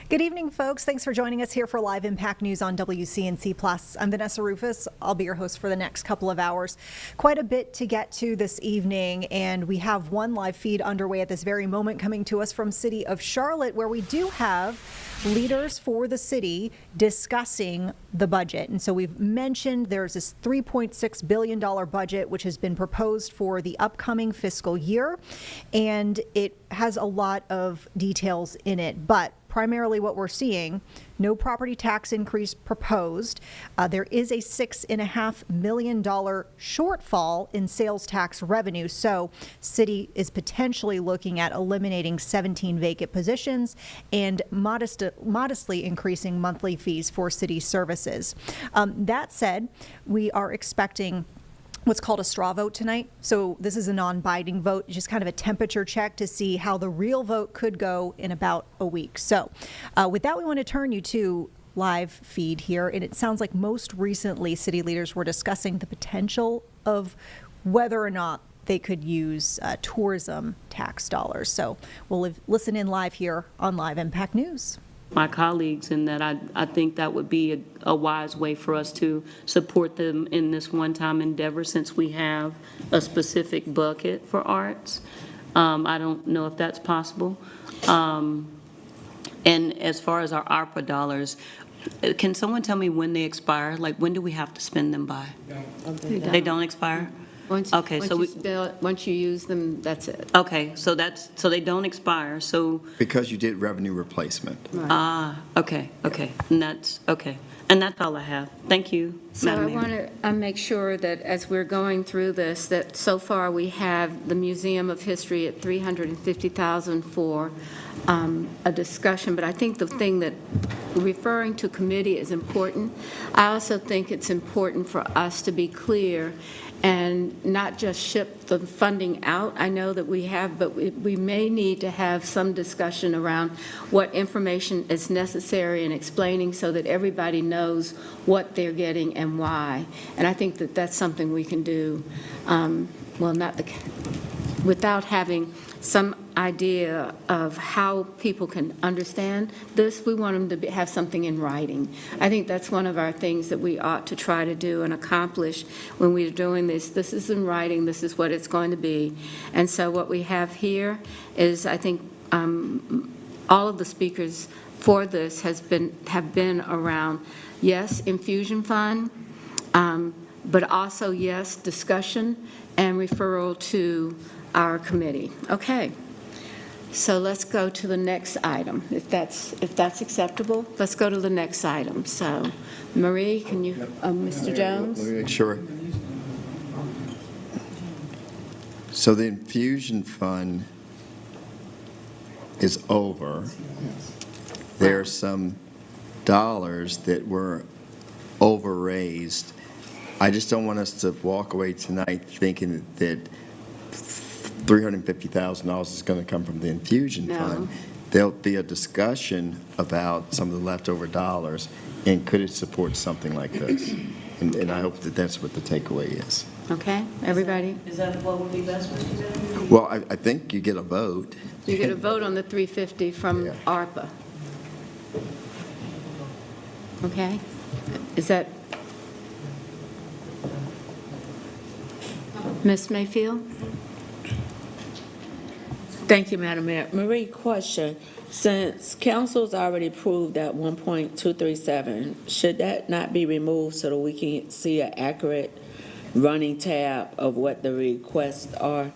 Good evening, folks. Thanks for joining us here for Live Impact News on WCNC+. I'm Vanessa Rufus. I'll be your host for the next couple of hours. Quite a bit to get to this evening, and we have one live feed underway at this very moment coming to us from City of Charlotte, where we do have leaders for the city discussing the budget. And so we've mentioned there's this $3.6 billion budget, which has been proposed for the upcoming fiscal year, and it has a lot of details in it. But primarily what we're seeing, no property tax increase proposed. There is a $6.5 million shortfall in sales tax revenue. So city is potentially looking at eliminating 17 vacant positions and modestly increasing monthly fees for city services. That said, we are expecting what's called a straw vote tonight. So this is a non-binding vote, just kind of a temperature check to see how the real vote could go in about a week. So with that, we want to turn you to live feed here. And it sounds like most recently city leaders were discussing the potential of whether or not they could use tourism tax dollars. So we'll listen in live here on Live Impact News. My colleagues, in that I think that would be a wise way for us to support them in this one-time endeavor, since we have a specific bucket for arts. I don't know if that's possible. And as far as our ARPA dollars, can someone tell me when they expire? Like, when do we have to spend them by? They don't expire? Once you use them, that's it. Okay, so they don't expire, so. Because you did revenue replacement. Right. Okay, and that's all I have. Thank you, So Madam I Mayor. want to make sure that as we're going through this, that so far we have the Museum of History at $350,000 for a discussion, but I think the thing that referring to committee is important. I also think it's important for us to be clear and not just ship the funding out. I know that we have, but we may need to have some discussion around what information is necessary and explaining so that everybody knows what they're getting and why. And I think that that's something we can do, without having some idea of how people can understand this. We want them to have something in writing. I think that's one of our things that we ought to try to do and accomplish when we're doing this. This is in writing. This is what it's going to be. And so what we have here is, I think, all of the speakers for this have been around, yes, infusion fund, but also, yes, discussion and referral to our committee. Okay. So let's go to the next item. If that's acceptable, let's go to the next item. So, Marie, can you, Mr. Jones? Let me make sure. So the infusion fund is over. There are some dollars that were over-raised. I just don't want us to walk away tonight thinking that $350,000 is going to come from the infusion fund. There'll be a discussion about some of the leftover dollars, and could it support something like this? And I hope that that's what the takeaway is. Okay, everybody? Is that what would be best for you? Well, I think you get a vote. You get a vote on the 350 from Yeah. ARPA. Okay? Is that Ms. Mayfield? Thank you, Madam Mayor. Marie, question. Since council's already approved that 1.237, should that not be removed so that we can see an accurate running tab of what the requests are?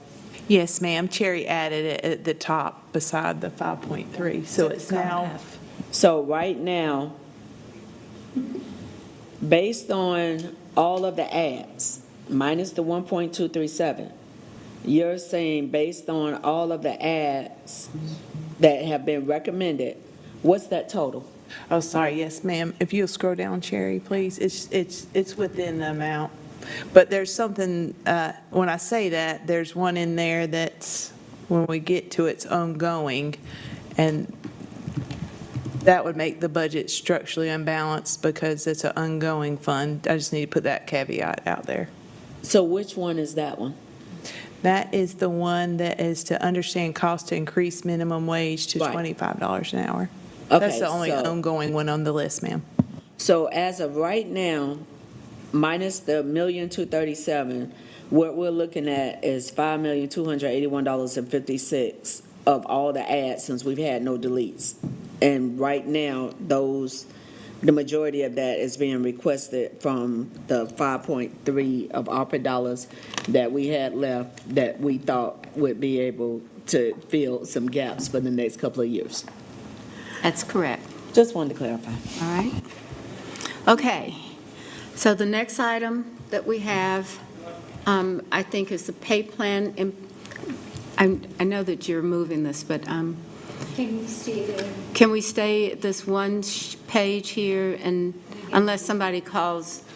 Yes, ma'am. Cherry added it at the top beside the 5.3, so it's now. So right now, based on all of the ads, minus the 1.237, you're saying based on all of the ads that have been recommended, what's that total? Oh, sorry. Yes, ma'am. If you'll scroll down, Cherry, please. It's within the amount. But there's something, when I say that, there's one in there that's, when we get to it's ongoing, and that would make the budget structurally unbalanced because it's an ongoing fund. I just need to put that caveat out there. So which one is that one? That is the one that is to understand cost to increase minimum wage to Right. $25 an hour. That's the only so- ongoing one on the list, ma'am. So as of right now, minus the $1,237,000, what we're looking at is $5,281.56 of all the ads since we've had no deletes. And right now, the majority of that is being requested from the 5.3 of ARPA dollars that we had left that we thought would be able to fill some gaps for the next couple of years. That's correct. Just wanted to clarify. All right. Okay. So the next item that we have, I think, is the pay plan. I know that you're moving this, but Can we stay there? can we stay at this one page here, and unless somebody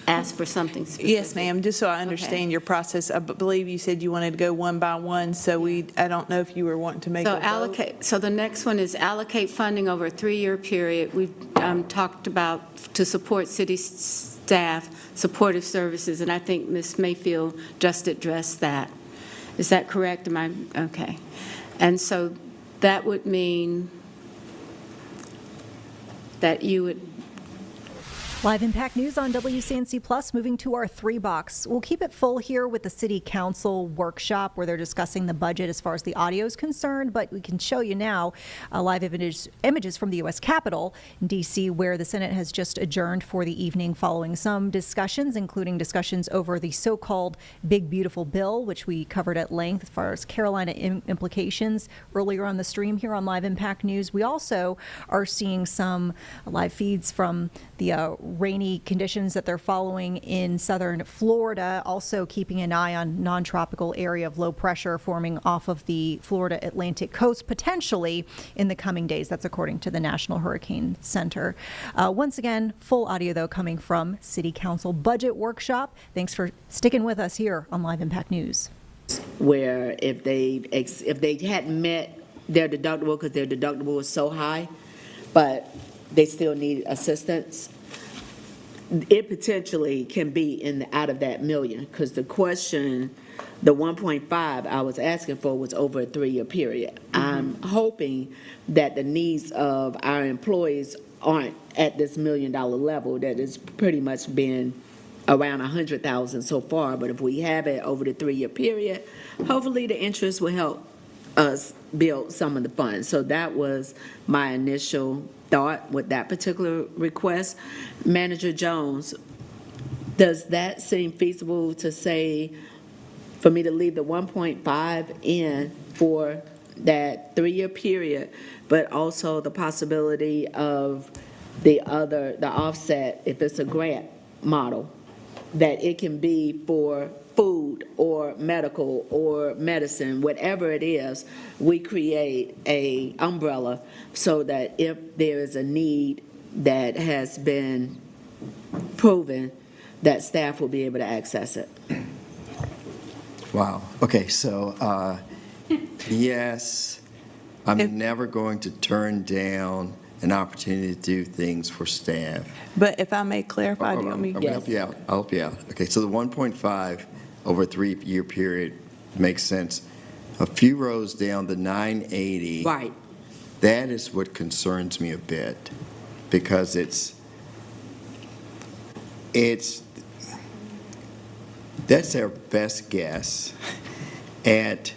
asks for something specific? Yes, ma'am, just so I understand your process. I believe you said you wanted to go one by one, so I don't know if you were wanting to make a So vote. allocate, so the next one is allocate funding over a 3-year period. We've talked about to support city staff, supportive services, and I think Ms. Mayfield just addressed that. Is that correct? Am I, okay. And so that would mean that you would, Live Impact News on WCNC Plus, moving to our 3-box. We'll keep it full here with the City Council workshop where they're discussing the budget as far as the audio is concerned, but we can show you now live images from the U.S. Capitol in D.C., where the Senate has just adjourned for the evening following some discussions, including discussions over the so-called Big Beautiful Bill, which we covered at length as far as Carolina implications earlier on the stream here on Live Impact News. We also are seeing some live feeds from the rainy conditions that they're following in southern Florida, also keeping an eye on non-tropical area of low pressure forming off of the Florida Atlantic coast, potentially in the coming days. That's according to the National Hurricane Center. Once again, full audio, though, coming from City Council Budget Workshop. Thanks for sticking with us here on Live Impact News. Where if they hadn't met their deductible because their deductible was so high, but they still need assistance, it potentially can be out of that million, because the question, the 1.5 I was asking for was over a 3-year period. I'm hoping that the needs of our employees aren't at this $1 million level, that it's pretty much been around 100,000 so far, but if we have it over the 3-year period, hopefully the interest will help us build some of the funds. So that was my initial thought with that particular request. Manager Jones, does that seem feasible to say, for me to leave the 1.5 in for that 3-year period, but also the possibility of the offset, if it's a grant model, that it can be for food or medical or medicine, whatever it is, we create a umbrella so that if there is a need that has been proven, that staff will be able to access it. Wow. Okay, so, yes, I'm never going to turn down an opportunity to do things for staff. But if I may clarify, do you want me? I'm going to help you out. I'll help you out. Okay, so the 1.5 over a 3-year period makes sense. A few rows down, the 980. Right. That is what concerns me a bit, because that's our best guess at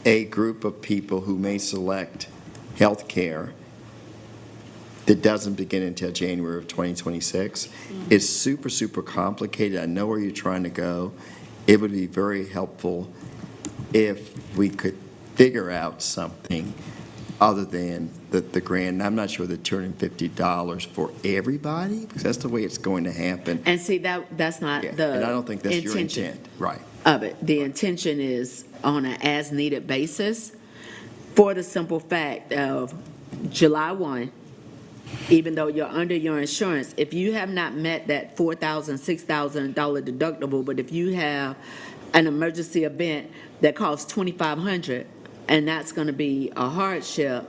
a group of people who may select health care that doesn't begin until January of 2026. It's super, super complicated. I know where you're trying to go. It would be very helpful if we could figure out something other than the grant. And I'm not sure that $250 for everybody, because that's the way it's going to happen. And see, that's not Yeah, the and I don't think that's your intention intent. Right. of it. The intention is on an as-needed basis, for the simple fact of July 1, even though you're under your insurance, if you have not met that $4,000, $6,000 deductible, but if you have an emergency event that costs $2,500, and that's going to be a hardship,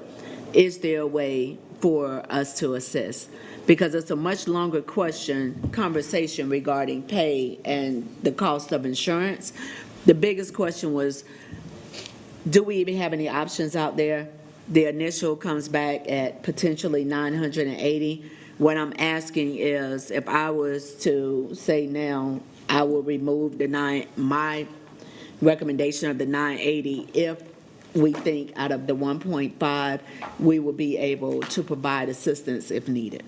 is there a way for us to assist? Because it's a much longer conversation regarding pay and the cost of insurance. The biggest question was, do we even have any options out there the initial comes back at potentially 980. What I'm asking is, if I was to say now, I will remove my recommendation of the 980 if we think out of the 1.5, we will be able to provide assistance if needed.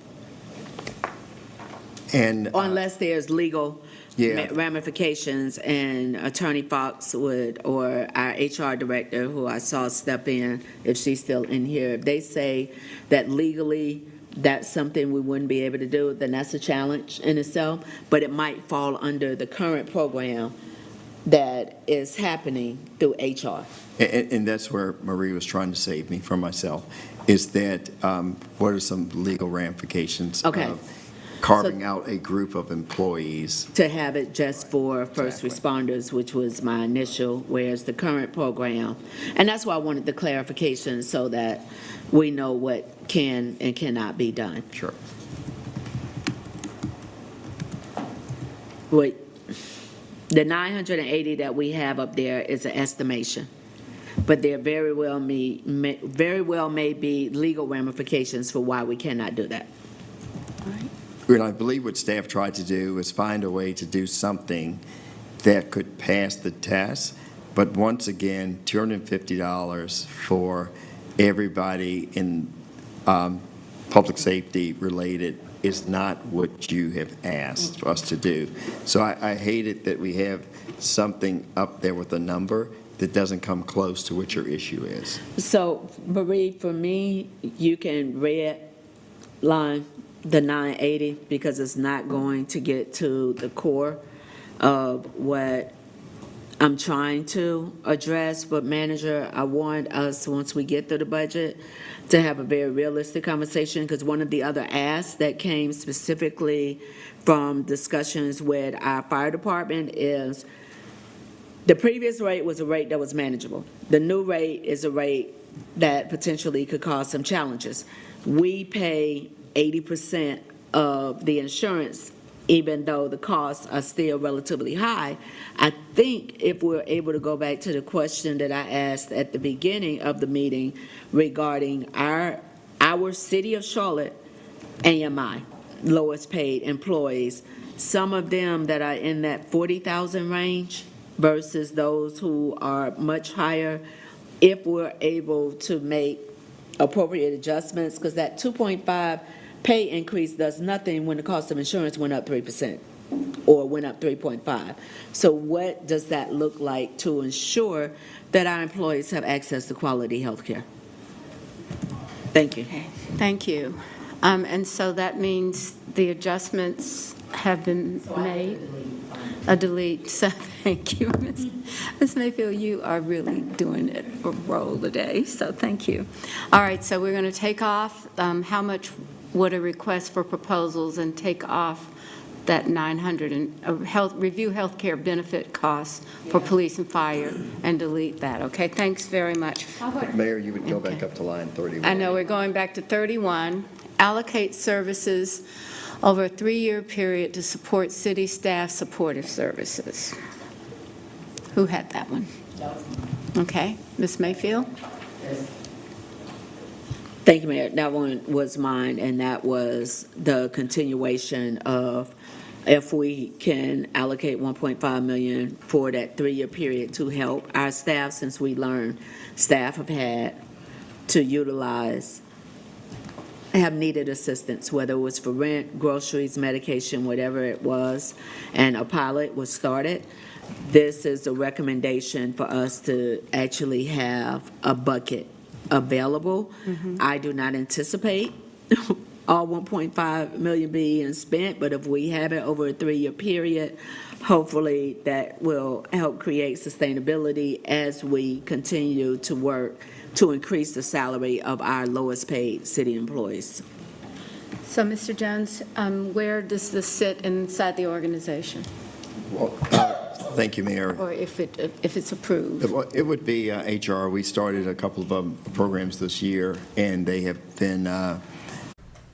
And Unless there's legal Yeah. ramifications, and Attorney Fox would, or our HR director, who I saw step in, if she's still in here, if they say that legally that's something we wouldn't be able to do, then that's a challenge in itself, but it might fall under the current program that is happening through HR. And that's where Marie was trying to save me from myself, is that what are some legal ramifications Okay. of carving out a group of employees? To have it just for first Exactly. responders, which was my initial, whereas the current program, and that's why I wanted the clarification so that we know what can and cannot be done. Sure. Wait, the 980 that we have up there is an estimation, but there very well may be legal ramifications for why we cannot do that. And I believe what staff tried to do was find a way to do something that could pass the test, but once again, $250 for everybody in public safety related is not what you have asked for us to do. So I hate it that we have something up there with a number that doesn't come close to what your issue is. So, Marie, for me, you can red line the 980 because it's not going to get to the core of what I'm trying to address. But manager, I want us, once we get through the budget, to have a very realistic conversation, because one of the other asks that came specifically from discussions with our fire department is the previous rate was a rate that was manageable. The new rate is a rate that potentially could cause some challenges. We pay 80% of the insurance, even though the costs are still relatively high. I think if we're able to go back to the question that I asked at the beginning of the meeting regarding our City of Charlotte AMI, lowest paid employees, some of them that are in that 40,000 range versus those who are much higher, if we're able to make appropriate adjustments, because that 2.5 pay increase does nothing when the cost of insurance went up 3% or went up 3.5. So what does that look like to ensure that our employees have access to quality health care? Thank you. Okay, thank you. And so that means the adjustments have been made? A delete, so thank you. Ms. Mayfield, you are really doing it a roll today, so thank you. All right, so we're going to take off, how much would a request for proposals, and take off that 900 and review healthcare benefit costs for police and fire, and delete that, okay? Thanks very much. Mayor, you would go back Okay. up to line 31. I know, we're going back to 31. Allocate services over a 3-year period to support city staff supportive services. Who had that one? Okay, Ms. Mayfield? Thank you, Mayor. That one was mine, and that was the continuation of if we can allocate 1.5 million for that 3-year period to help our staff, since we learned staff have had to utilize, have needed assistance, whether it was for rent, groceries, medication, whatever it was, and a pilot was started. This is a recommendation for us to actually have a bucket available. I do not anticipate all 1.5 million being spent, but if we have it over a 3-year period, hopefully that will help create sustainability as we continue to work to increase the salary of our lowest paid city employees. So, Mr. Jones, where does this sit inside the organization, Well, thank you, Mayor. or if it's approved? It would be HR. We started a couple of programs this year, and they have been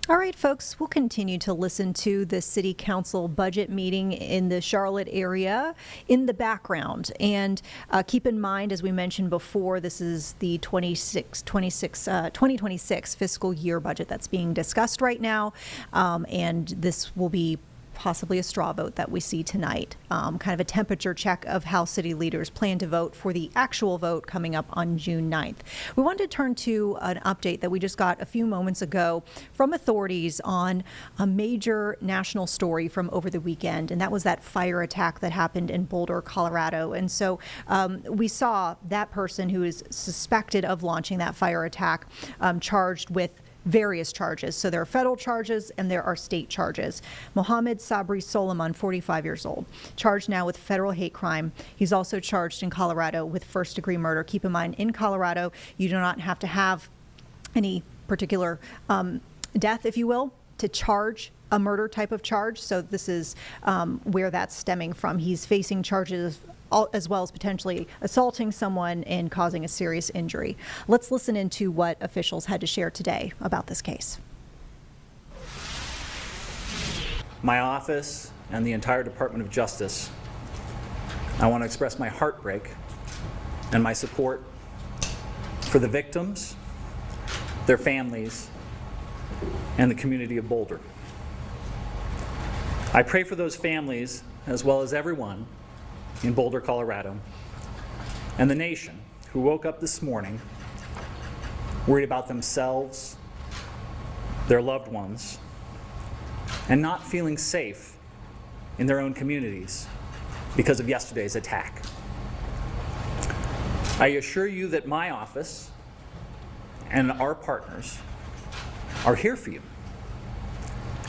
All right, folks, we'll continue to listen to the city council budget meeting in the Charlotte area in the background. And keep in mind, as we mentioned before, this is the 2026 fiscal year budget that's being discussed right now. And this will be possibly a straw vote that we see tonight, kind of a temperature check of how city leaders plan to vote for the actual vote coming up on June 9th. We wanted to turn to an update that we just got a few moments ago from authorities on a major national story from over the weekend, and that was that fire attack that happened in Boulder, Colorado. And so we saw that person who is suspected of launching that fire attack charged with various charges. So there are federal charges and there are state charges. Mohammed Sabri Soliman, 45 years old, charged now with federal hate crime. He's also charged in Colorado with first-degree murder. Keep in mind, in Colorado, you do not have to have any particular death, if you will, to charge a murder type of charge. So this is where that's stemming from. He's facing charges as well as potentially assaulting someone and causing a serious injury. Let's listen into what officials had to share today about this case. My office and the entire Department of Justice, I want to express my heartbreak and my support for the victims, their families, and the community of Boulder. I pray for those families as well as everyone in Boulder, Colorado, and the nation who woke up this morning worried about themselves, their loved ones, and not feeling safe in their own communities because of yesterday's attack. I assure you that my office and our partners are here for you,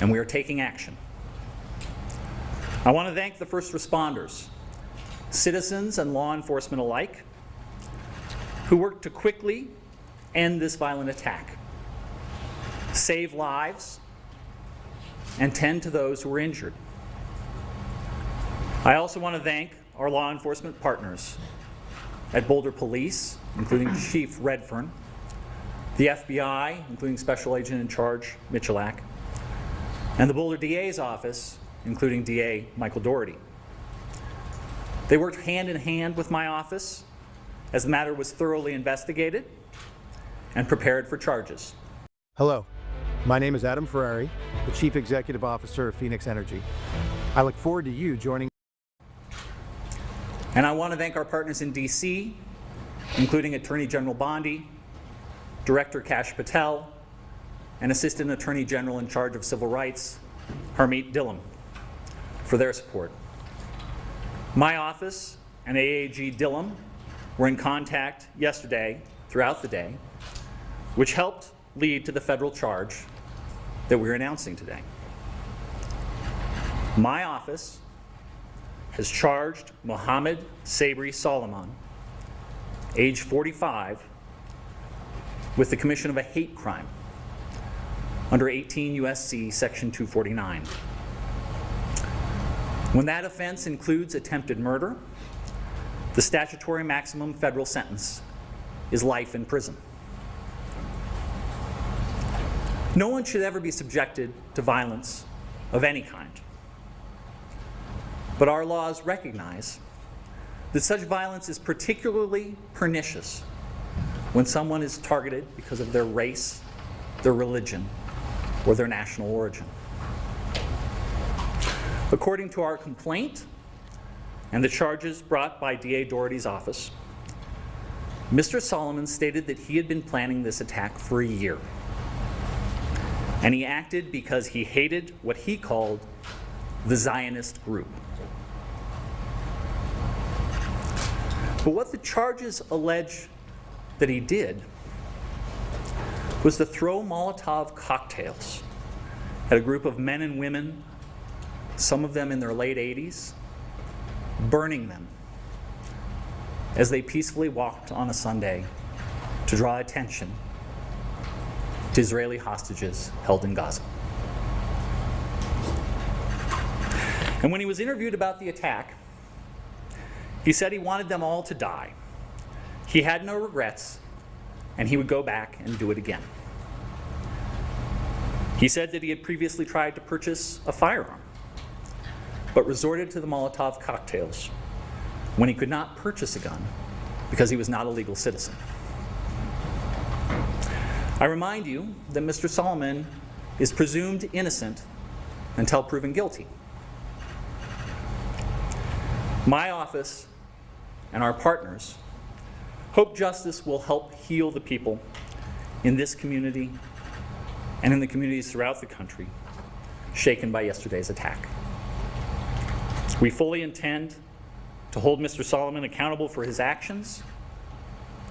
and we are taking action. I want to thank the first responders, citizens and law enforcement alike, who worked to quickly end this violent attack, save lives, and tend to those who were injured. I also want to thank our law enforcement partners at Boulder Police, including Chief Redfern, the FBI, including Special Agent in Charge Michalak, and the Boulder DA's office, including DA Michael Doherty. They worked hand in hand with my office as the matter was thoroughly investigated and prepared for charges. Hello, my name is Adam Ferrari, the Chief Executive Officer of Phoenix Energy. I look forward to you joining. And I want to thank our partners in DC, including Attorney General Bondi, Director Kash Patel, and Assistant Attorney General in charge of Civil Rights, Harmeet Dhillon, for their support. My office and AAG Dhillon were in contact yesterday throughout the day, which helped lead to the federal charge that we're announcing today. My office has charged Mohammed Sabri Soliman, age 45, with the commission of a hate crime under 18 U.S.C. Section 249. When that offense includes attempted murder, the statutory maximum federal sentence is life in prison. No one should ever be subjected to violence of any kind. But our laws recognize that such violence is particularly pernicious when someone is targeted because of their race, their religion, or their national origin. According to our complaint and the charges brought by DA Doherty's office, Mr. Soliman stated that he had been planning this attack for a year. And he acted because he hated what he called the Zionist group. But what the charges allege that he did was to throw Molotov cocktails at a group of men and women, some of them in their late 80s, burning them as they peacefully walked on a Sunday to draw attention to Israeli hostages held in Gaza. And when he was interviewed about the attack, he said he wanted them all to die. He had no regrets, and he would go back and do it again. He said that he had previously tried to purchase a firearm, but resorted to the Molotov cocktails when he could not purchase a gun because he was not a legal citizen. I remind you that Mr. Solomon is presumed innocent until proven guilty. My office and our partners hope justice will help heal the people in this community and in the communities throughout the country shaken by yesterday's attack. We fully intend to hold Mr. Solomon accountable for his actions,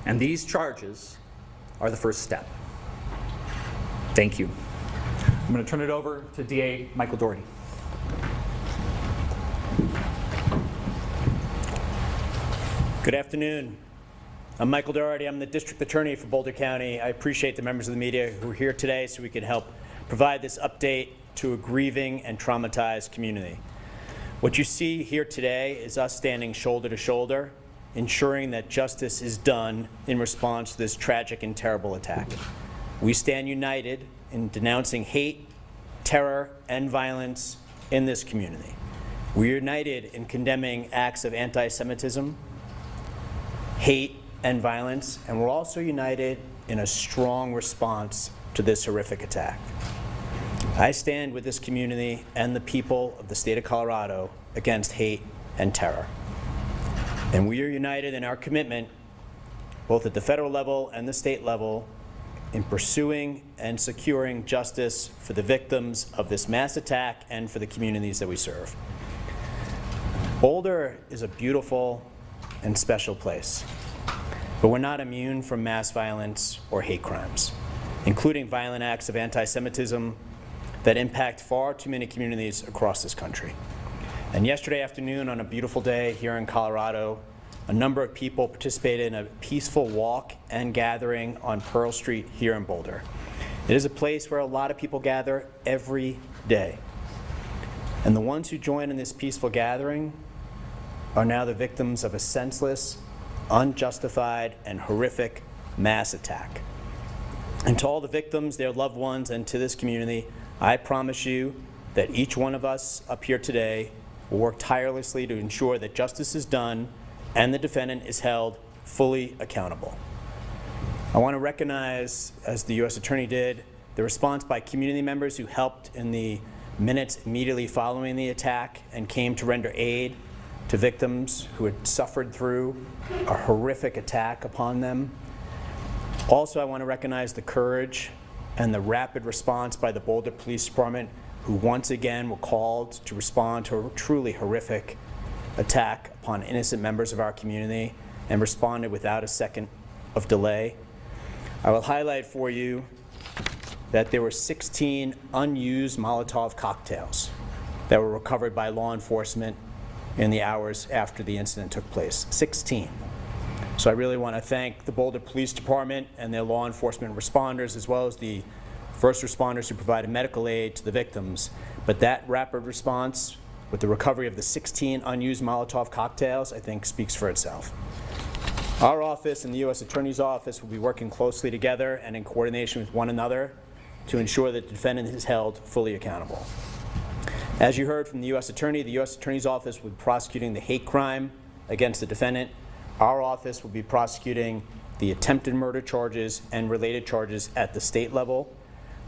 and these charges are the first step. Thank you. I'm going to turn it over to DA Michael Doherty. Good afternoon. I'm Michael Doherty. I'm the District Attorney for Boulder County. I appreciate the members of the media who are here today so we can help provide this update to a grieving and traumatized community. What you see here today is us standing shoulder to shoulder, ensuring that justice is done in response to this tragic and terrible attack. We stand united in denouncing hate, terror, and violence in this community. We're united in condemning acts of anti-Semitism, hate, and violence, and we're also united in a strong response to this horrific attack. I stand with this community and the people of the state of Colorado against hate and terror. And we are united in our commitment, both at the federal level and the state level, in pursuing and securing justice for the victims of this mass attack and for the communities that we serve. Boulder is a beautiful and special place, but we're not immune from mass violence or hate crimes, including violent acts of anti-Semitism that impact far too many communities across this country. And yesterday afternoon, on a beautiful day here in Colorado, a number of people participated in a peaceful walk and gathering on Pearl Street here in Boulder. It is a place where a lot of people gather every day. And the ones who joined in this peaceful gathering are now the victims of a senseless, unjustified, and horrific mass attack. And to all the victims, their loved ones, and to this community, I promise you that each one of us up here today will work tirelessly to ensure that justice is done and the defendant is held fully accountable. I want to recognize, as the U.S. Attorney did, the response by community members who helped in the minutes immediately following the attack and came to render aid to victims who had suffered through a horrific attack upon them. Also, I want to recognize the courage and the rapid response by the Boulder Police Department, who once again were called to respond to a truly horrific attack upon innocent members of our community and responded without a second of delay. I will highlight for you that there were 16 unused Molotov cocktails that were recovered by law enforcement in the hours after the incident took place. 16. So I really want to thank the Boulder Police Department and their law enforcement responders, as well as the first responders who provided medical aid to the victims. But that rapid response with the recovery of the 16 unused Molotov cocktails, I think, speaks for itself. Our office and the U.S. Attorney's Office will be working closely together and in coordination with one another to ensure that the defendant is held fully accountable. As you heard from the U.S. Attorney, the U.S. Attorney's Office will be prosecuting the hate crime against the defendant. Our office will be prosecuting the attempted murder charges and related charges at the state level.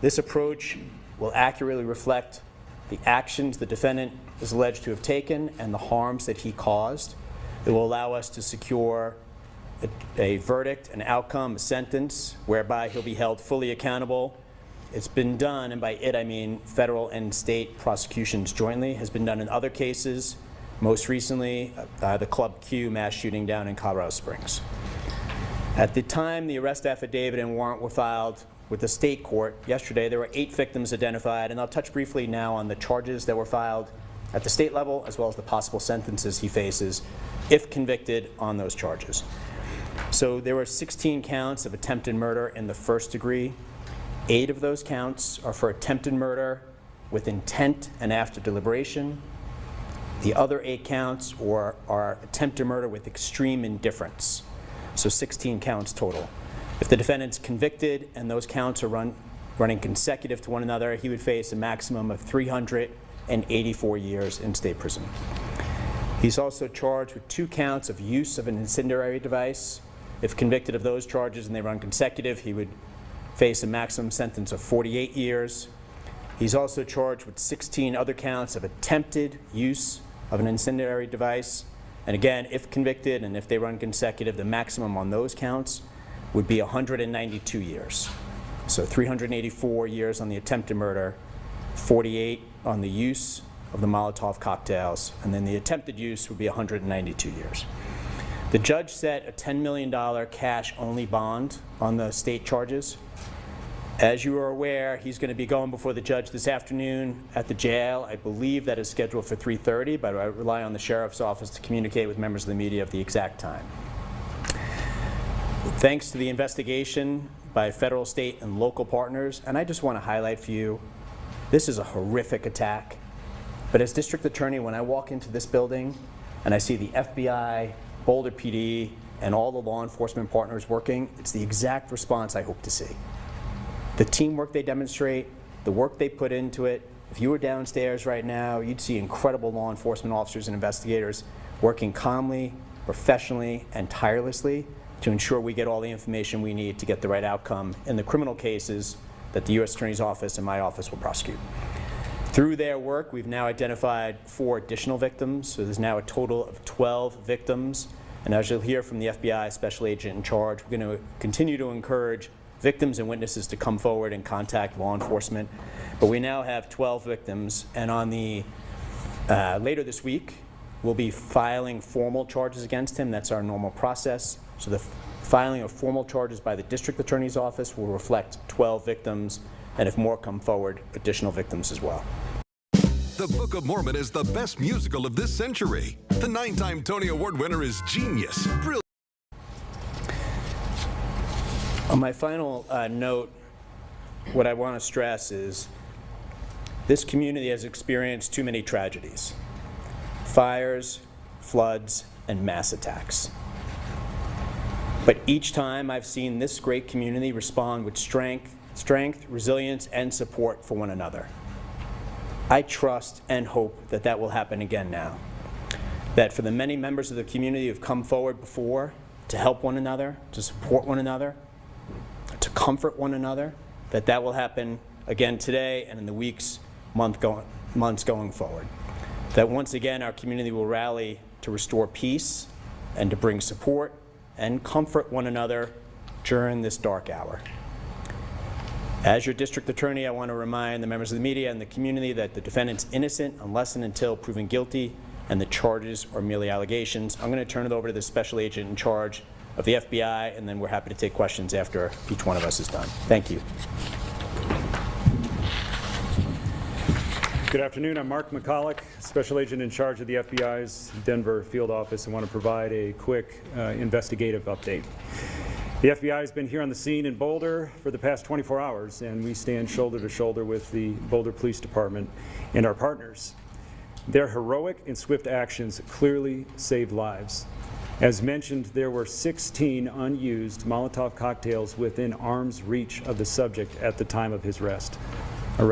This approach will accurately reflect the actions the defendant is alleged to have taken and the harms that he caused. It will allow us to secure a verdict, an outcome, a sentence, whereby he'll be held fully accountable. It's been done, and by it I mean federal and state prosecutions jointly, has been done in other cases, most recently the Club Q mass shooting down in Colorado Springs. At the time the arrest affidavit and warrant were filed with the state court yesterday, there were 8 victims identified, and I'll touch briefly now on the charges that were filed at the state level, as well as the possible sentences he faces if convicted on those charges. So there were 16 counts of attempted murder in the first degree. 8 of those counts are for attempted murder with intent and after deliberation. The other 8 counts are attempted murder with extreme indifference. So 16 counts total. If the defendant's convicted and those counts are running consecutive to one another, he would face a maximum of 384 years in state prison. He's also charged with 2 counts of use of an incendiary device. If convicted of those charges and they run consecutive, he would face a maximum sentence of 48 years. He's also charged with 16 other counts of attempted use of an incendiary device. And again, if convicted and if they run consecutive, the maximum on those counts would be 192 years. So 384 years on the attempted murder, 48 on the use of the Molotov cocktails, and then the attempted use would be 192 years. The judge set a $10 million cash-only bond on the state charges. As you are aware, he's going to be going before the judge this afternoon at the jail. I believe that is scheduled for 3:30, but I rely on the sheriff's office to communicate with members of the media of the exact time. Thanks to the investigation by federal, state, and local partners, and I just want to highlight for you, this is a horrific attack. But as district attorney, when I walk into this building and I see the FBI, Boulder PD, and all the law enforcement partners working, it's the exact response I hope to see. The teamwork they demonstrate, the work they put into it. If you were downstairs right now, you'd see incredible law enforcement officers and investigators working calmly, professionally, and tirelessly to ensure we get all the information we need to get the right outcome in the criminal cases that the U.S. Attorney's Office and my office will prosecute. Through their work, we've now identified 4 additional victims, so there's now a total of 12 victims. And as you'll hear from the FBI Special Agent in charge, we're going to continue to encourage victims and witnesses to come forward and contact law enforcement. But we now have 12 victims, and on the later this week, we'll be filing formal charges against him. That's our normal process. So the filing of formal charges by the District Attorney's Office will reflect 12 victims, and if more come forward, additional victims as well. The Book of Mormon is the best musical of this century. The 9-time Tony Award winner is genius, brilliant. On my final note, what I want to stress is this community has experienced too many tragedies: fires, floods, and mass attacks. But each time I've seen this great community respond with strength, resilience, and support for one another. I trust and hope that that will happen again now. That for the many members of the community who have come forward before to help one another, to support one another, to comfort one another, that will happen again today and in the weeks, months going forward. That once again our community will rally to restore peace and to bring support and comfort one another during this dark hour. As your district attorney, I want to remind the members of the media and the community that the defendant's innocent unless and until proven guilty, and the charges are merely allegations. I'm going to turn it over to the special agent in charge of the FBI, and then we're happy to take questions after each one of us is done. Thank you. Good afternoon. I'm Mark McCulloch, Special Agent in charge of the FBI's Denver field office, and want to provide a quick investigative update. The FBI has been here on the scene in Boulder for the past 24 hours, and we stand shoulder to shoulder with the Boulder Police Department and our partners. Their heroic and swift actions clearly saved lives. As mentioned, there were 16 unused Molotov cocktails within arm's reach of the subject at the time of his arrest.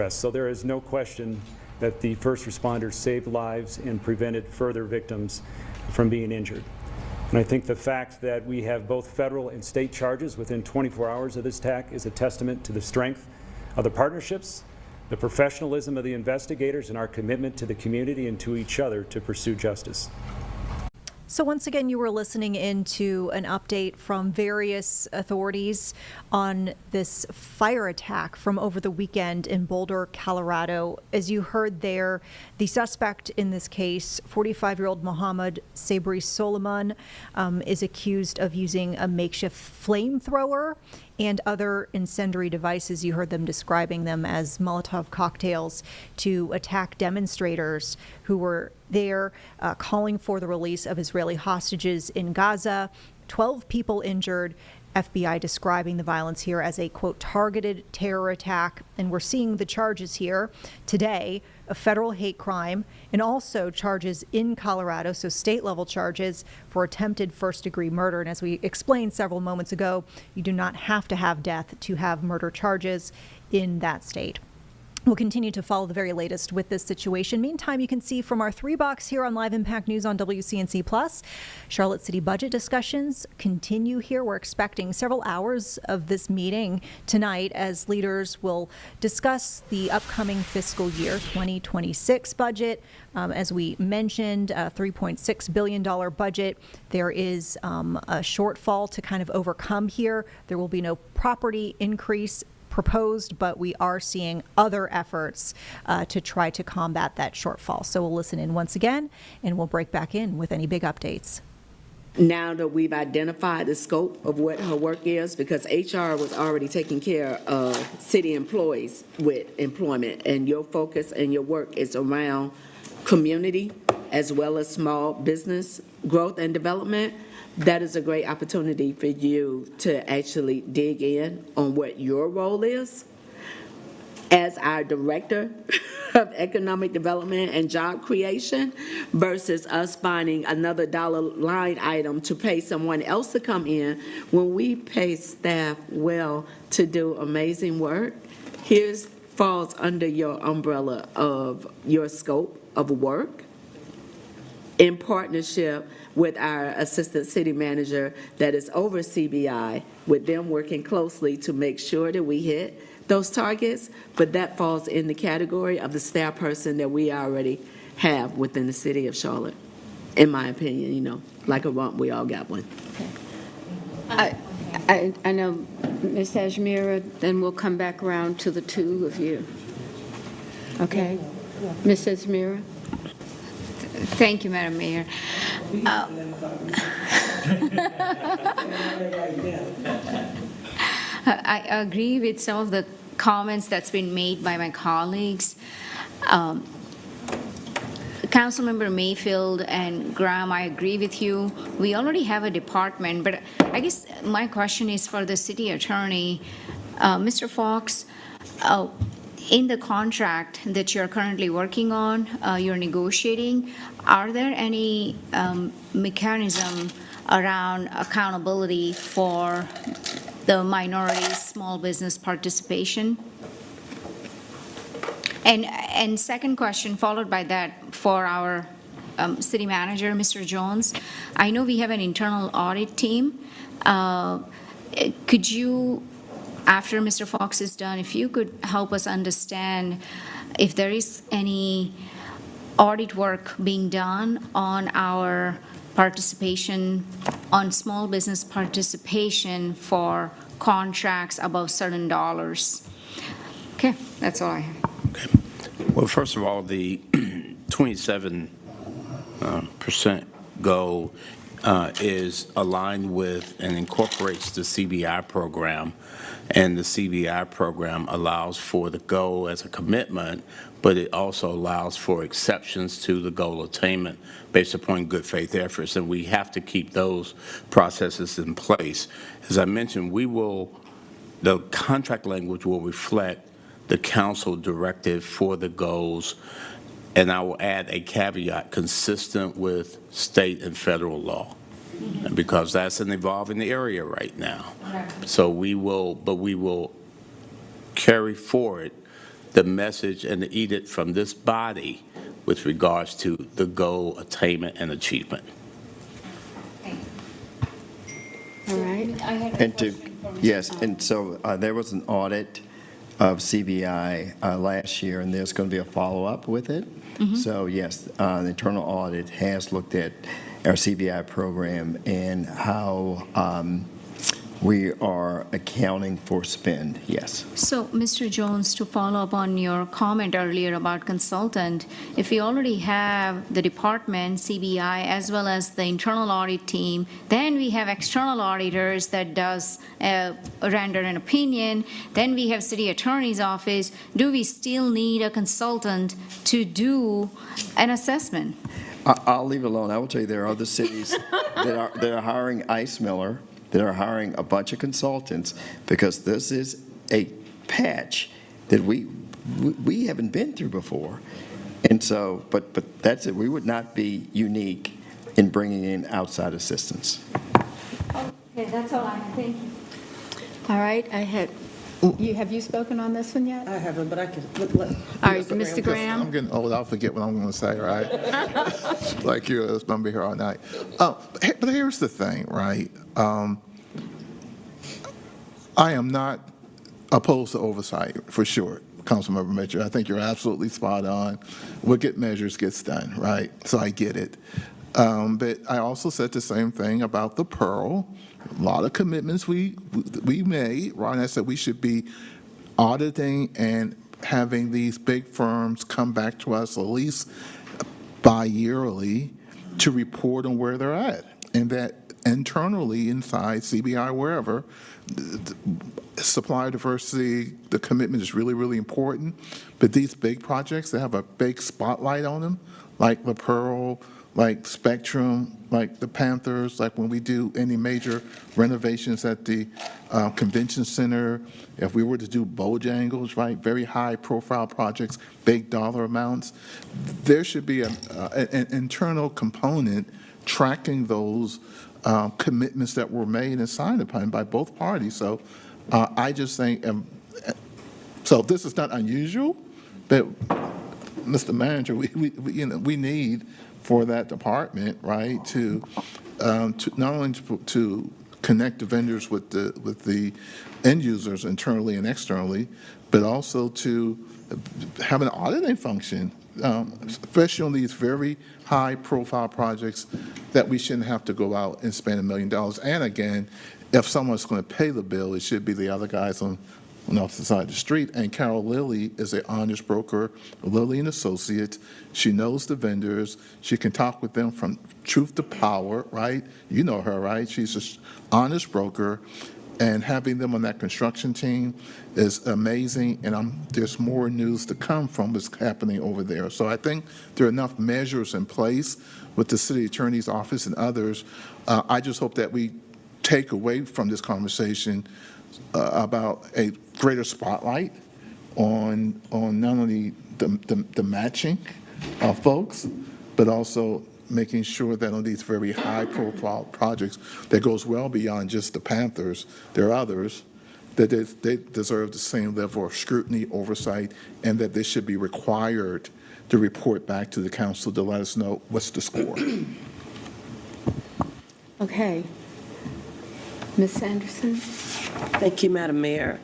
So there is no question that the first responders saved lives and prevented further victims from being injured. And I think the fact that we have both federal and state charges within 24 hours of this attack is a testament to the strength of the partnerships, the professionalism of the investigators, and our commitment to the community and to each other to pursue justice. So once again, you were listening into an update from various authorities on this fire attack from over the weekend in Boulder, Colorado. As you heard there, the suspect in this case, 45-year-old Mohammed Sabri Soliman, is accused of using a makeshift flamethrower and other incendiary devices. You heard them describing them as Molotov cocktails to attack demonstrators who were there calling for the release of Israeli hostages in Gaza. 12 people injured, FBI describing the violence here as a, quote, targeted terror attack. And we're seeing the charges here today, a federal hate crime, and also charges in Colorado, so state-level charges for attempted first-degree murder. And as we explained several moments ago, you do not have to have death to have murder charges in that state. We'll continue to follow the very latest with this situation. Meantime, you can see from our 3-box here on Live Impact News on WCNC+, Charlotte City budget discussions continue here. We're expecting several hours of this meeting tonight as leaders will discuss the upcoming fiscal year 2026 budget. As we mentioned, a $3.6 billion budget. There is a shortfall to kind of overcome here. There will be no property increase proposed, but we are seeing other efforts to try to combat that shortfall. So we'll listen in once again, and we'll break back in with any big updates. Now that we've identified the scope of what her work is, because HR was already taking care of city employees with employment, and your focus and your work is around community as well as small business growth and development, that is a great opportunity for you to actually dig in on what your role is as our Director of Economic Development and Job Creation versus us finding another dollar line item to pay someone else to come in when we pay staff well to do amazing work. Here's falls under your umbrella of your scope of work in partnership with our Assistant City Manager that is over CBI, with them working closely to make sure that we hit those targets, but that falls in the category of the staff person that we already have within the city of Charlotte, in my opinion. You know, like a rump, we all got one. I know, Ms. Ajmira, then we'll come back around to the two of you. Okay? Ms. Ajmira? Thank you, Madam Mayor. I agree with some of the comments that's been made by my colleagues. Councilmember Mayfield and Graham, I agree with you. We already have a department, but I guess my question is for the city attorney. Mr. Fox, in the contract that you're currently working on, you're negotiating, are there any mechanism around accountability for the minority small business participation? And second question, followed by that, for our city manager, Mr. Jones. I know we have an internal audit team. Could you, after Mr. Fox is done, if you could help us understand if there is any audit work being done on our participation, on small business participation for contracts above certain dollars. Okay, that's all I have. Well, first of all, the 27% goal is aligned with and incorporates the CBI program, and the CBI program allows for the goal as a commitment, but it also allows for exceptions to the goal attainment based upon good faith efforts, and we have to keep those processes in place. As I mentioned, the contract language will reflect the council directive for the goals, and I will add a caveat consistent with state and federal law, because that's an evolving area right now. So we will carry forward the message and the edict from this body with regards to the goal attainment and achievement. All right. Yes, and so there was an audit of CBI last year, and there's going to be a follow-up with it. So yes, the internal audit has looked at our CBI program and how we are accounting for spend, yes. So, Mr. Jones, to follow up on your comment earlier about consultant, if we already have the department, CBI, as well as the internal audit team, then we have external auditors that does render an opinion, then we have city attorney's office. Do we still need a consultant to do an assessment? I'll leave it alone. I will tell you there are other cities that are hiring Ice Miller that are hiring a bunch of consultants because this is a patch that we haven't been through before. And so, but that's it. We would not be unique in bringing in outside assistance. Okay, that's all I have. Thank you. All right, have you spoken on this one yet? I haven't, but I can. All right, Mr. Graham? I'm getting old, I'll forget what I'm going to say, right? Like you, it's going to be here all night. But here's the thing, right? I am not opposed to oversight, for sure, Councilmember Mitchell. I think you're absolutely spot on. What get measures gets done, right? So I get it. But I also said the same thing about the Pearl. A lot of commitments we made. Ron, I said we should be auditing and having these big firms come back to us at least bi-yearly to report on where they're at. And that internally inside CBI, wherever, supplier diversity, the commitment is really, really important. But these big projects that have a big spotlight on them, like the Pearl, like Spectrum, like the Panthers, like when we do any major renovations at the convention center, if we were to do Bojangles, right, very high-profile projects, big dollar amounts, there should be an internal component tracking those commitments that were made and signed upon by both parties. So I just think, so this is not unusual, but Mr. Manager, we need for that department, right, to not only to connect the vendors with the end users internally and externally, but also to have an auditing function, especially on these very high-profile projects that we shouldn't have to go out and spend $1 million. And again, if someone's going to pay the bill, it should be the other guys on the opposite side of the street. And Carol Lilly is an honest broker, Lilly and Associates. She knows the vendors. She can talk with them from truth to power, right? You know her, right? She's an honest broker. And having them on that construction team is amazing. And there's more news to come from what's happening over there. So I think there are enough measures in place with the city attorney's office and others. I just hope that we take away from this conversation about a greater spotlight on not only the matching of folks, but also making sure that on these very high-profile projects that goes well beyond just the Panthers, there are others, that they deserve the same level of scrutiny, oversight, and that they should be required to report back to the council to let us know what's the score. Okay. Ms. Sanderson? Thank you, Madam Mayor.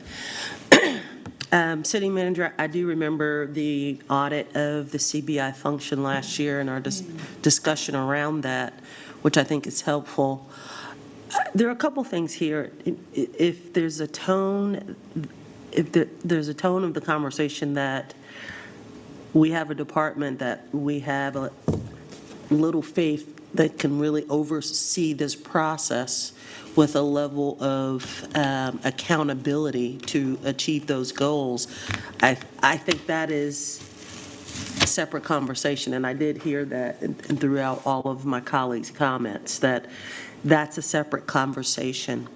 City Manager, I do remember the audit of the CBI function last year and our discussion around that, which I think is helpful. There are a couple things here. If there's a tone, there's a tone of the conversation that we have a department that we have a little faith that can really oversee this process with a level of accountability to achieve those goals, I think that is a separate conversation. And I did hear that and throughout all of my colleagues' comments, that that's a separate conversation.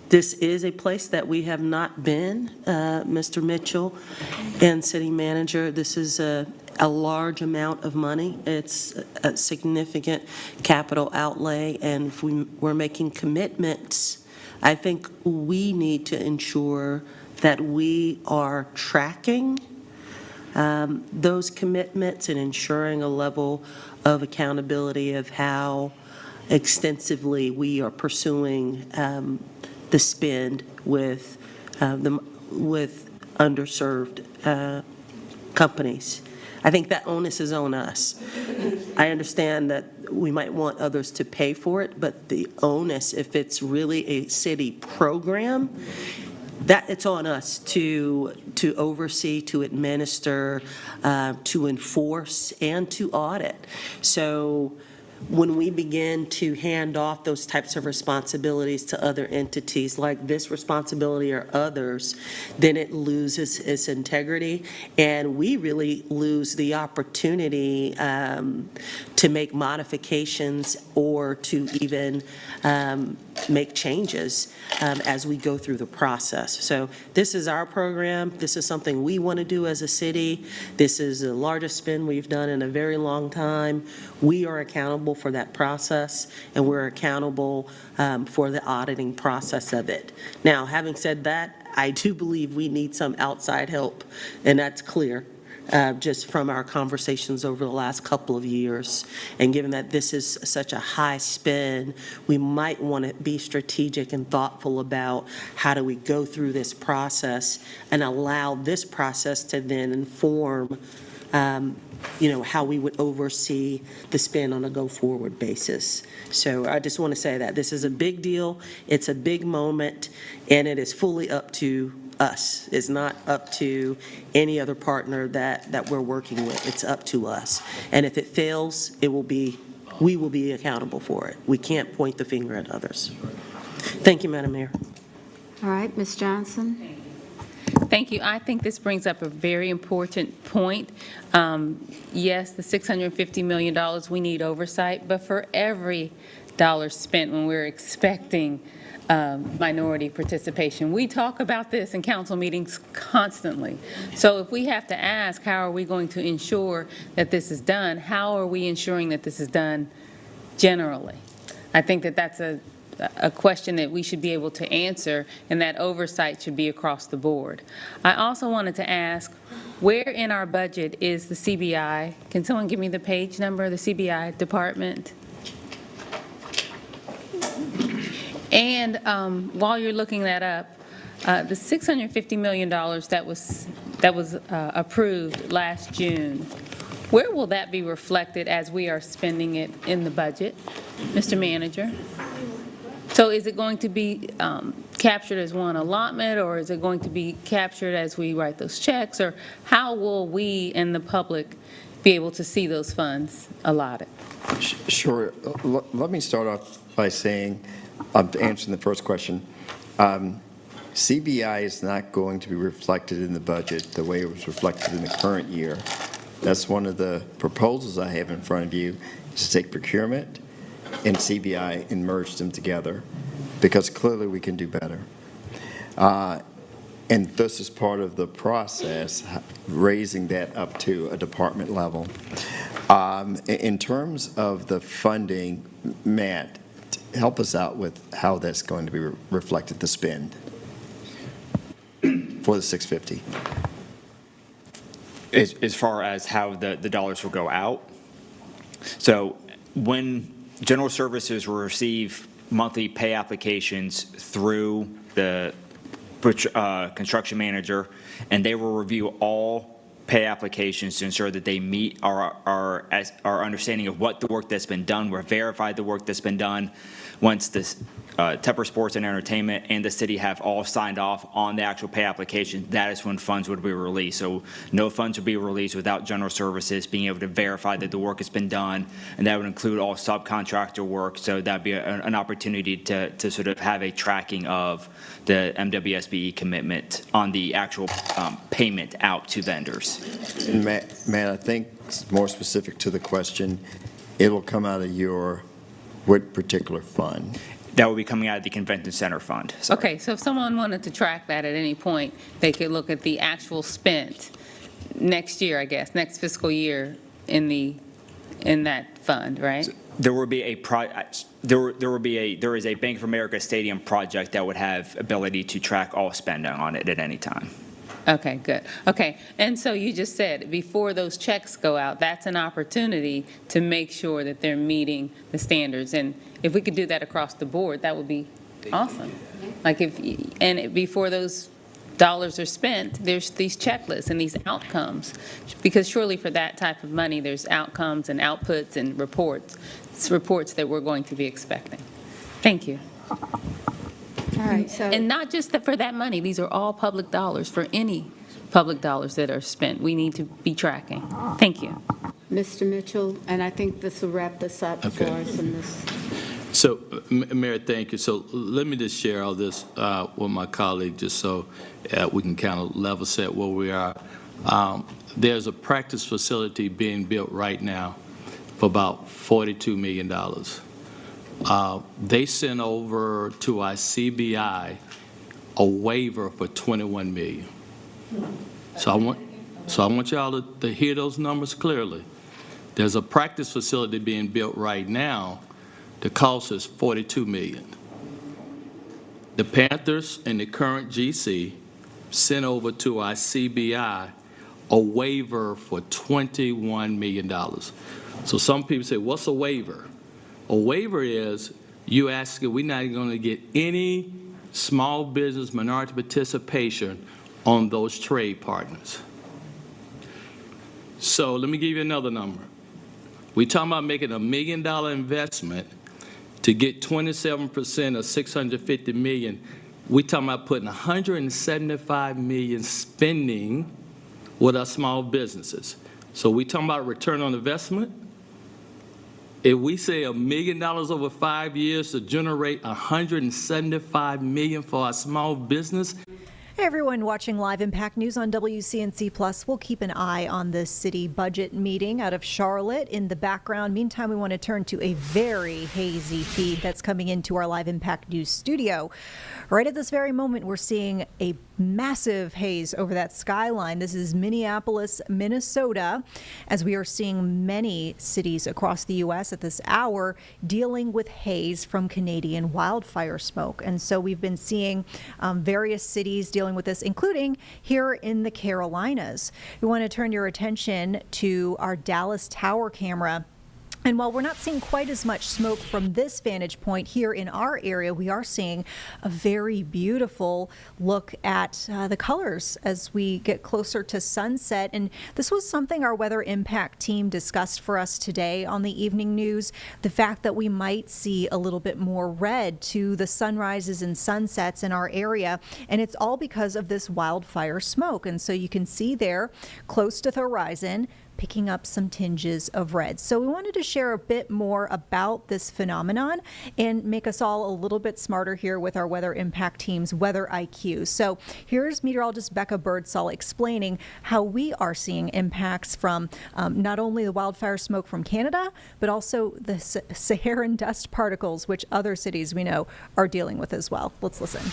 This is a place that we have not been, Mr. Mitchell and City Manager. This is a large amount of money. It's a significant capital outlay, and if we're making commitments, I think we need to ensure that we are tracking those commitments and ensuring a level of accountability of how extensively we are pursuing the spend with underserved companies. I think that onus is on us. I understand that we might want others to pay for it, but the onus, if it's really a city program, that it's on us to oversee, to administer, to enforce, and to audit. So when we begin to hand off those types of responsibilities to other entities, like this responsibility or others, then it loses its integrity, and we really lose the opportunity to make modifications or to even make changes as we go through the process. So this is our program. This is something we want to do as a city. This is the largest spend we've done in a very long time. We are accountable for that process, and we're accountable for the auditing process of it. Now, having said that, I do believe we need some outside help, and that's clear. Just from our conversations over the last couple of years. And given that this is such a high spend, we might want to be strategic and thoughtful about how do we go through this process and allow this process to then inform how we would oversee the spend on a go-forward basis. So I just want to say that this is a big deal, it's a big moment, and it is fully up to us. It's not up to any other partner that we're working with. It's up to us. And if it fails, we will be accountable for it. We can't point the finger at others. Thank you, Madam Mayor. All right, Ms. Johnson? Thank you. I think this brings up a very important point. Yes, the $650 million, we need oversight, but for every dollar spent when we're expecting minority participation. We talk about this in council meetings constantly. So if we have to ask, how are we going to ensure that this is done? How are we ensuring that this is done generally? I think that that's a question that we should be able to answer, and that oversight should be across the board. I also wanted to ask, where in our budget is the CBI? Can someone give me the page number of the CBI department? And while you're looking that up, the $650 million that was approved last June, where will that be reflected as we are spending it in the budget, Mr. Manager? So is it going to be captured as one allotment, or is it going to be captured as we write those checks, or how will we and the public be able to see those funds allotted? Sure. Let me start off by saying, answering the first question. CBI is not going to be reflected in the budget the way it was reflected in the current year. That's one of the proposals I have in front of you, is to take procurement and CBI and merge them together, because clearly we can do better. And this is part of the process, raising that up to a department level. In terms of the funding, Matt, help us out with how that's going to be reflected, the spend for the 650. As far as how the dollars will go out. So when general services will receive monthly pay applications through the construction manager, and they will review all pay applications to ensure that they meet our understanding of what the work that's been done. We'll verify the work that's been done. Once this Tepper Sports and Entertainment and the city have all signed off on the actual pay application, that is when funds would be released. So no funds would be released without general services being able to verify that the work has been done, and that would include all subcontractor work. So that'd be an opportunity to sort of have a tracking of the MWSBE commitment on the actual payment out to vendors. And Matt, I think more specific to the question, it'll come out of what particular fund? That will be coming out of the Convention Center Fund. Sorry. Okay, so if someone wanted to track that at any point, they could look at the actual spent next year, I guess, next fiscal year in that fund, right? There will be there is a Bank of America Stadium project that would have ability to track all spending on it at any time. Okay, good. Okay, and so you just said before those checks go out, that's an opportunity to make sure that they're meeting the standards. And if we could do that across the board, that would be awesome. Like before those dollars are spent, there's these checklists and these outcomes, because surely for that type of money, there's outcomes and outputs and reports. It's reports that we're going to be expecting. Thank you. All right, so. And not just for that money, these are all public dollars. For any public dollars that are spent, we need to be tracking. Thank you. Mr. Mitchell, and I think this will wrap this up for us in this. So, Mayor, thank you. So let me just share all this with my colleague, just so we can kind of level set where we are. There's a practice facility being built right now for about $42 million. They sent over to our CBI a waiver for $21 million. So I want y'all to hear those numbers clearly. There's a practice facility being built right now. The cost is $42 million. The Panthers and the current GC sent over to our CBI a waiver for $21 million. So some people say, what's a waiver? A waiver is you asking, we're not going to get any small business minority participation on those trade partners. So let me give you another number. We're talking about making $1 million investment to get 27% of $650 million. We're talking about putting $175 million spending with our small businesses. So we're talking about return on investment. If we say $1 million over 5 years to generate $175 million for our small business. Hey everyone watching Live Impact News on WCNC Plus. We'll keep an eye on the city budget meeting out of Charlotte in the background. Meantime, we want to turn to a very hazy feed that's coming into our Live Impact News studio. Right at this very moment, we're seeing a massive haze over that skyline. This is Minneapolis, Minnesota, as we are seeing many cities across the U.S. at this hour dealing with haze from Canadian wildfire smoke. And so we've been seeing various cities dealing with this, including here in the Carolinas. We want to turn your attention to our Dallas Tower camera. And while we're not seeing quite as much smoke from this vantage point here in our area, we are seeing a very beautiful look at the colors as we get closer to sunset. And this was something our weather impact team discussed for us today on the evening news, the fact that we might see a little bit more red to the sunrises and sunsets in our area. And it's all because of this wildfire smoke. And so you can see there close to the horizon, picking up some tinges of red. So we wanted to share a bit more about this phenomenon and make us all a little bit smarter here with our weather impact team's weather IQ. So here's meteorologist Becca Birdsall explaining how we are seeing impacts from not only the wildfire smoke from Canada, but also the Saharan dust particles, which other cities we know are dealing with as well. Let's listen.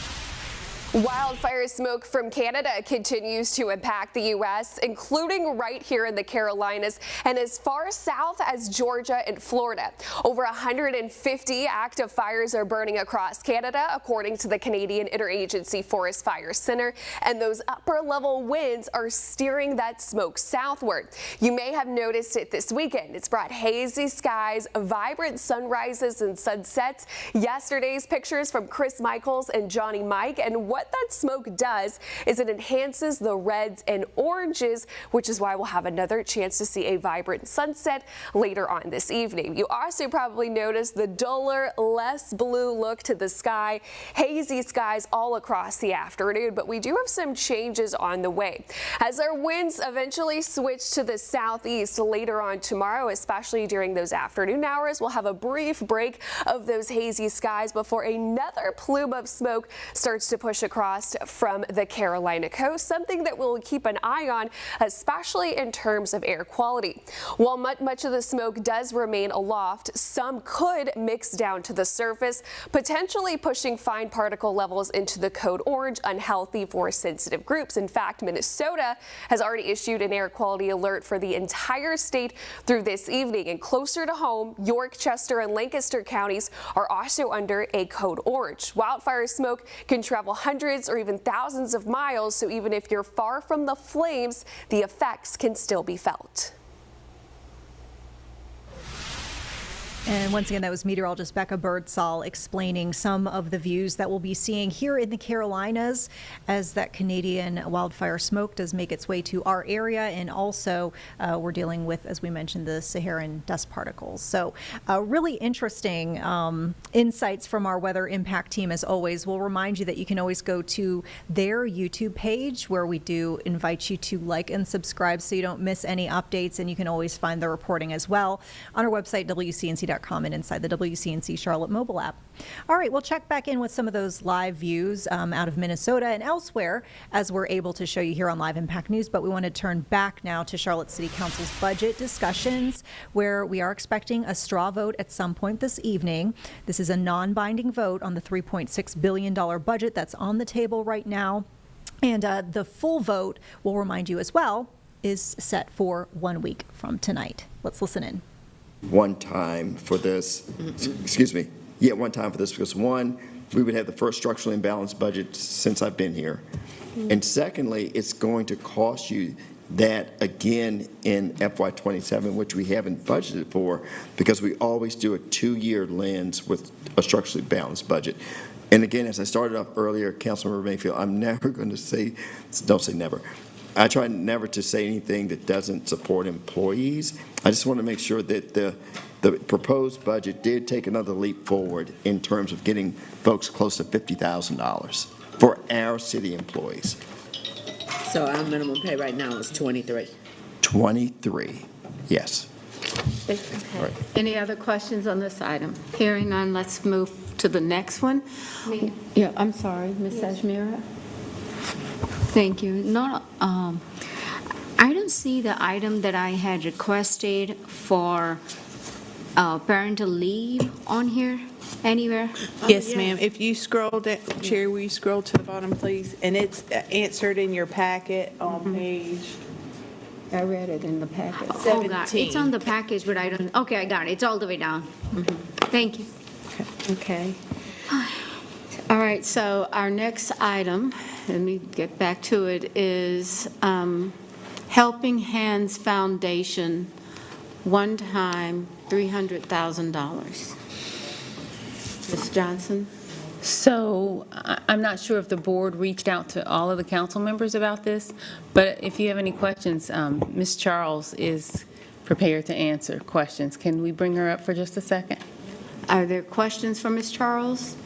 Wildfire smoke from Canada continues to impact the U.S., including right here in the Carolinas and as far south as Georgia and Florida. Over 150 active fires are burning across Canada, according to the Canadian Interagency Forest Fire Center, and those upper-level winds are steering that smoke southward. You may have noticed it this weekend. It's brought hazy skies, vibrant sunrises and sunsets. Yesterday's pictures from Chris Michaels and Johnny Mike, and what that smoke does is it enhances the reds and oranges, which is why we'll have another chance to see a vibrant sunset later on this evening. You also probably noticed the duller, less blue look to the sky, hazy skies all across the afternoon, but we do have some changes on the way. As our winds eventually switch to the southeast later on tomorrow, especially during those afternoon hours, we'll have a brief break of those hazy skies before another plume of smoke starts to push across from the Carolina coast, something that we'll keep an eye on, especially in terms of air quality. While much of the smoke does remain aloft, some could mix down to the surface, potentially pushing fine particle levels into the code orange, unhealthy for sensitive groups. In fact, Minnesota has already issued an air quality alert for the entire state through this evening. And closer to home, York, Chester, and Lancaster counties are also under a code orange. Wildfire smoke can travel hundreds or even thousands of miles, so even if you're far from the flames, the effects can still be felt. And once again, that was meteorologist Becca Birdsall explaining some of the views that we'll be seeing here in the Carolinas as that Canadian wildfire smoke does make its way to our area. And also, we're dealing with, as we mentioned, the Saharan dust particles. So really interesting insights from our weather impact team, as always. We'll remind you that you can always go to their YouTube page, where we do invite you to like and subscribe so you don't miss any updates. And you can always find the reporting as well on our website, WCNC.com, and inside the WCNC Charlotte mobile app. All right, we'll check back in with some of those live views out of Minnesota and elsewhere as we're able to show you here on Live Impact News. But we want to turn back now to Charlotte City Council's budget discussions, where we are expecting a straw vote at some point this evening. This is a non-binding vote on the $3.6 billion budget that's on the table right now. And the full vote, we'll remind you as well, is set for 1 week from tonight. Let's listen in. One time for this, excuse me, one time for this, because one, we would have the first structurally imbalanced budget since I've been here. And secondly, it's going to cost you that again in FY27, which we haven't budgeted for, because we always do a 2-year lens with a structurally balanced budget. And again, as I started off earlier, Councilmember Mayfield, I'm never going to say, don't say never. I try never to say anything that doesn't support employees. I just want to make sure that the proposed budget did take another leap forward in terms of getting folks close to $50,000 for our city employees. So our minimum pay right now is 23. 23, yes. Okay. Any other questions on this item? Hearing none, let's move to the next one. Yeah, I'm sorry, Ms. Ajmira. Thank you. I don't see the item that I had requested for parental leave on here anywhere. Yes, ma'am. If you scroll down, Sherry, will you scroll to the bottom, please? And it's answered in your packet on page. I read it in the packet. Oh, God, it's 17. on the package, but I don't, okay, I got it. It's all the way down. Thank you. Okay. All right, so our next item, let me get back to it, is Helping Hands Foundation, one-time $300,000. Ms. Johnson? So I'm not sure if the board reached out to all of the council members about this, but if you have any questions, Ms. Charles is prepared to answer questions. Can we bring her up for just a second? Are there questions for Ms. Charles?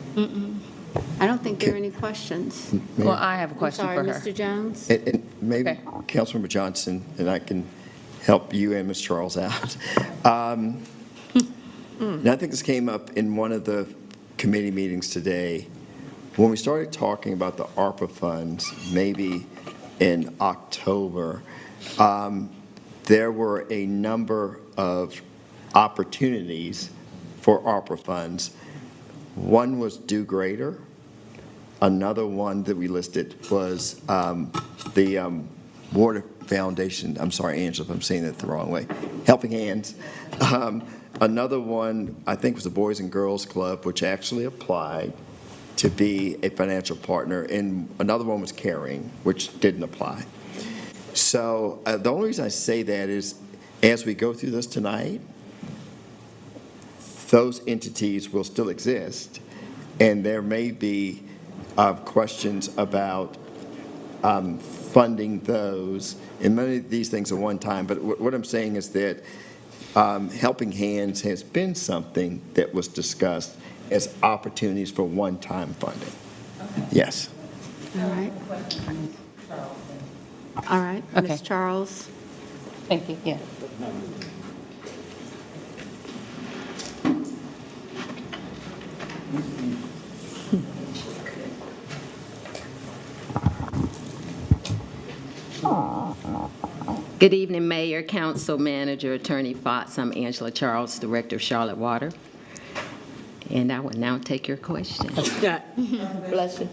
I don't think there are any questions. Well, I have a question for her. I'm sorry, Mr. Jones? And maybe Councilmember Johnson, and I can help you and Ms. Charles out. And I think this came up in one of the committee meetings today. When we started talking about the ARPA funds, maybe in October, there were a number of opportunities for ARPA funds. One was Do Greater. Another one that we listed was the Water Foundation. I'm sorry, Angela, if I'm saying that the wrong way. Helping Hands. Another one, I think, was the Boys and Girls Club, which actually applied to be a financial partner. And another one was Caring, which didn't apply. So the only reason I say that is, as we go through this tonight, those entities will still exist, and there may be questions about funding those. And many of these things are one time, but what I'm saying is that Helping Hands has been something that was discussed as opportunities for one-time funding. Yes. All right. All right, Okay. Ms. Charles? Thank you, yeah. Good evening, Mayor, Council Manager, Attorney Fox. I'm Angela Charles, Director of Charlotte Water. And I will now take your question. Bless you.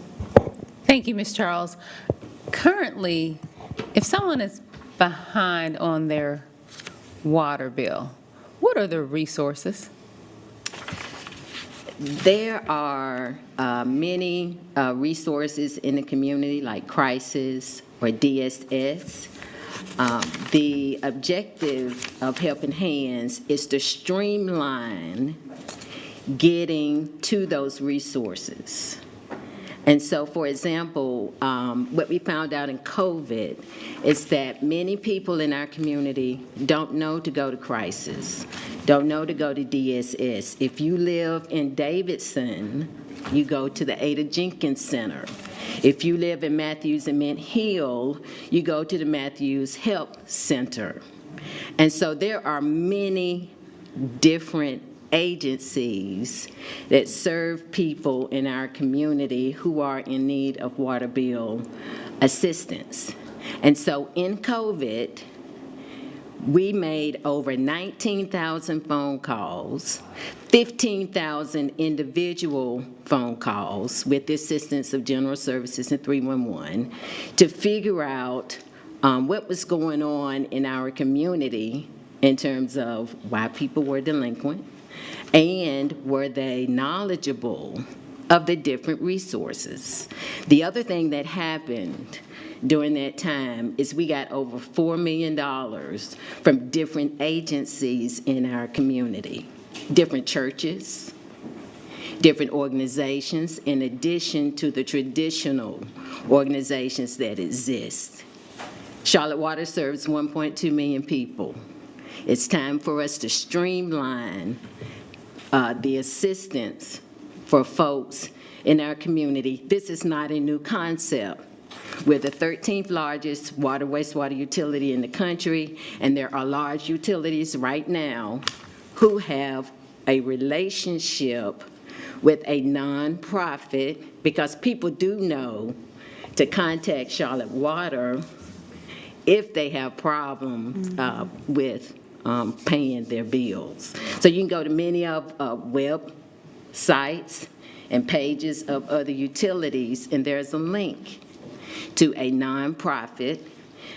Thank you, Ms. Charles. Currently, if someone is behind on their water bill, what are the resources? There are many resources in the community like Crisis or DSS. The objective of Helping Hands is to streamline getting to those resources. And so, for example, what we found out in COVID is that many people in our community don't know to go to crisis, don't know to go to DSS. If you live in Davidson, you go to the Ada Jenkins Center. If you live in Matthews and Mint Hill, you go to the Matthews Help Center. And so there are many different agencies that serve people in our community who are in need of water bill assistance. And so in COVID, we made over 19,000 phone calls, 15,000 individual phone calls with the assistance of General Services and 311 to figure out what was going on in our community in terms of why people were delinquent, and were they knowledgeable of the different resources. The other thing that happened during that time is we got over $4 million from different agencies in our community, different churches, different organizations, in addition to the traditional organizations that exist. Charlotte Water serves 1.2 million people. It's time for us to streamline the assistance for folks in our community. This is not a new concept. We're the 13th largest water wastewater utility in the country, and there are large utilities right now who have a relationship with a nonprofit, because people do know to contact Charlotte Water if they have problems with paying their bills. So you can go to many of websites and pages of other utilities, and there's a link to a nonprofit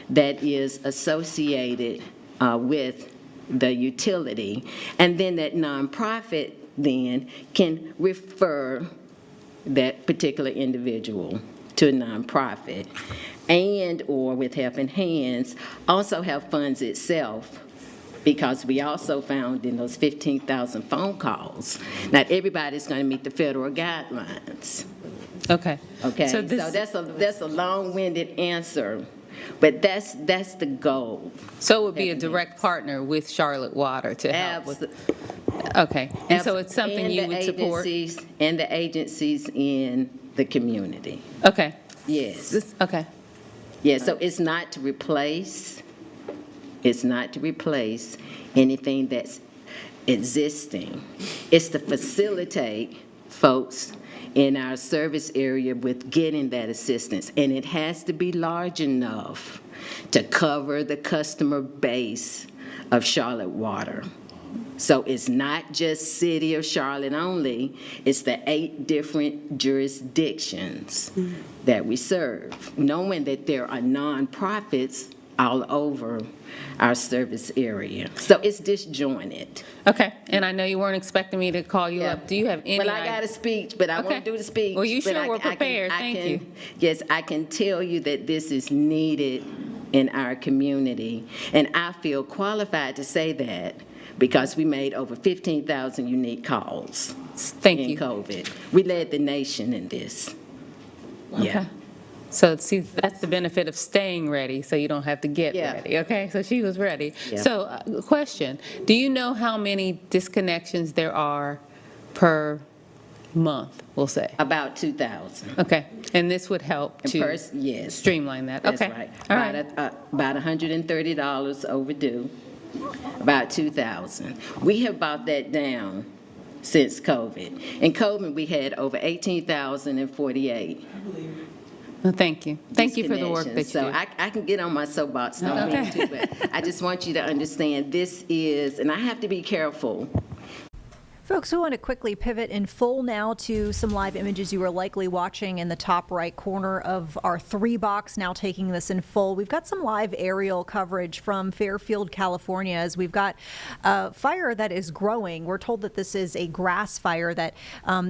that is associated with the utility. And then that nonprofit then can refer that particular individual to a nonprofit, and or with Helping Hands also have funds itself, because we also found in those 15,000 phone calls, not everybody's going to meet the federal guidelines. Okay. Okay, So so this- that's a long-winded answer, but that's the goal. So it would be a direct partner with Charlotte Water to help with, okay. And so it's something And you the would support? And the agencies in the community. Okay. Yes. Okay. Yeah, so it's not to replace, anything that's existing. It's to facilitate folks in our service area with getting that assistance. And it has to be large enough to cover the customer base of Charlotte Water. So it's not just City of Charlotte only, it's the 8 different jurisdictions that we serve, knowing that there are nonprofits all over our service area. So it's disjointed. Okay, and I know you weren't expecting me to call you up. Do you have any? Well, I got a speech, but I Okay. won't do the speech. Well, you but sure were prepared. Thank you. Yes, I can tell you that this is needed in our community, and I feel qualified to say that because we made over 15,000 unique calls in COVID. We led the nation in this. Okay. So see, that's the benefit of staying ready, so you don't have to get ready, okay? So she was ready. Yeah. So, question, do you know how many disconnections there are per month, we'll say? About 2,000. Okay, and this would help to Yes. streamline that, That's okay? right. All right. About $130 overdue, about 2,000. We have brought that down since COVID. In COVID, we had over 18,048. Well, thank you. Thank you for the work that you So do. I can get on my soapbox, don't Okay. mean to, but I just want you to understand this is, and I have to be careful. Folks, we want to quickly pivot in full now to some live images you were likely watching in the top right corner of our 3-box, now taking this in full. We've got some live aerial coverage from Fairfield, California, as we've got a fire that is growing. We're told that this is a grass fire that,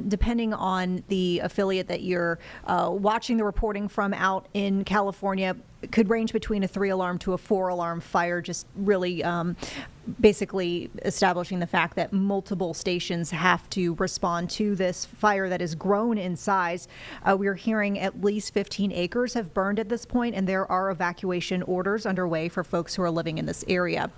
depending on the affiliate that you're watching the reporting from out in California, could range between a 3-alarm to a 4-alarm fire, just really basically establishing the fact that multiple stations have to respond to this fire that has grown in size. We're hearing at least 15 acres have burned at this point, and there are evacuation orders underway for folks who are living in this area.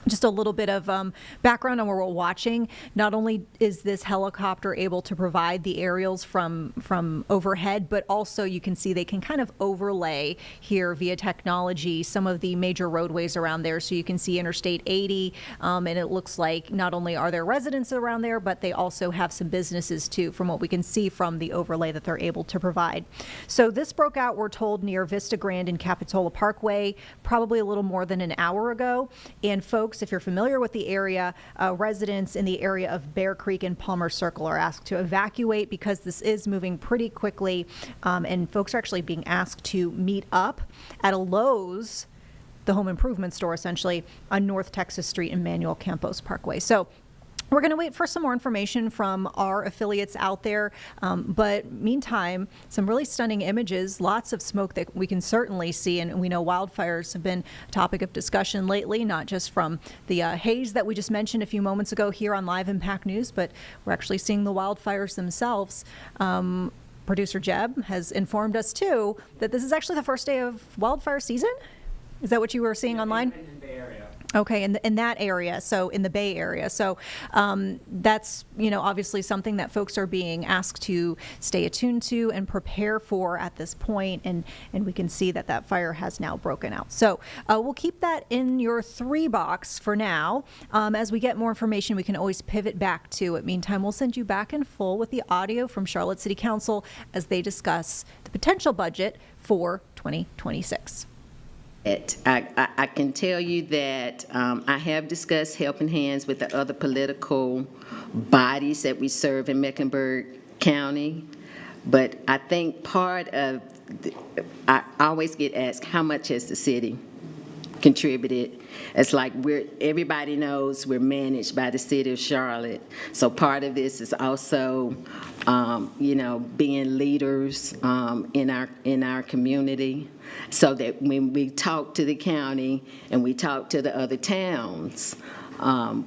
Just a little bit of background on where we're watching. Not only is this helicopter able to provide the aerials from overhead, but also you can see they can kind of overlay here via technology some of the major roadways around there. So you can see Interstate 80, and it looks like not only are there residents around there, but they also have some businesses too, from what we can see from the overlay that they're able to provide. So this broke out, we're told, near Vista Grand and Capitola Parkway, probably a little more than an hour ago. And folks, if you're familiar with the area, residents in the area of Bear Creek and Palmer Circle are asked to evacuate because this is moving pretty quickly, and folks are actually being asked to meet up at a Lowe's, the home improvement store essentially, on North Texas Street and Manuel Campos Parkway. So we're going to wait for some more information from our affiliates out there. But meantime, some really stunning images, lots of smoke that we can certainly see. And we know wildfires have been a topic of discussion lately, not just from the haze that we just mentioned a few moments ago here on Live Impact News, but we're actually seeing the wildfires themselves. Producer Jeb has informed us, too, that this is actually the first day of wildfire season. Is that what you were seeing online? In the area. Okay, in that area, so in the Bay Area. So that's, obviously something that folks are being asked to stay attuned to and prepare for at this point, and we can see that fire has now broken out. So we'll keep that in your 3 box for now. As we get more information, we can always pivot back to it. Meantime, we'll send you back in full with the audio from Charlotte City Council as they discuss the potential budget for 2026. I can tell you that I have discussed helping hands with the other political bodies that we serve in Mecklenburg County, but I think part of, I always get asked, how much has the city contributed? It's like everybody knows we're managed by the city of Charlotte. So part of this is also, being leaders in our community, so that when we talk to the county and we talk to the other towns,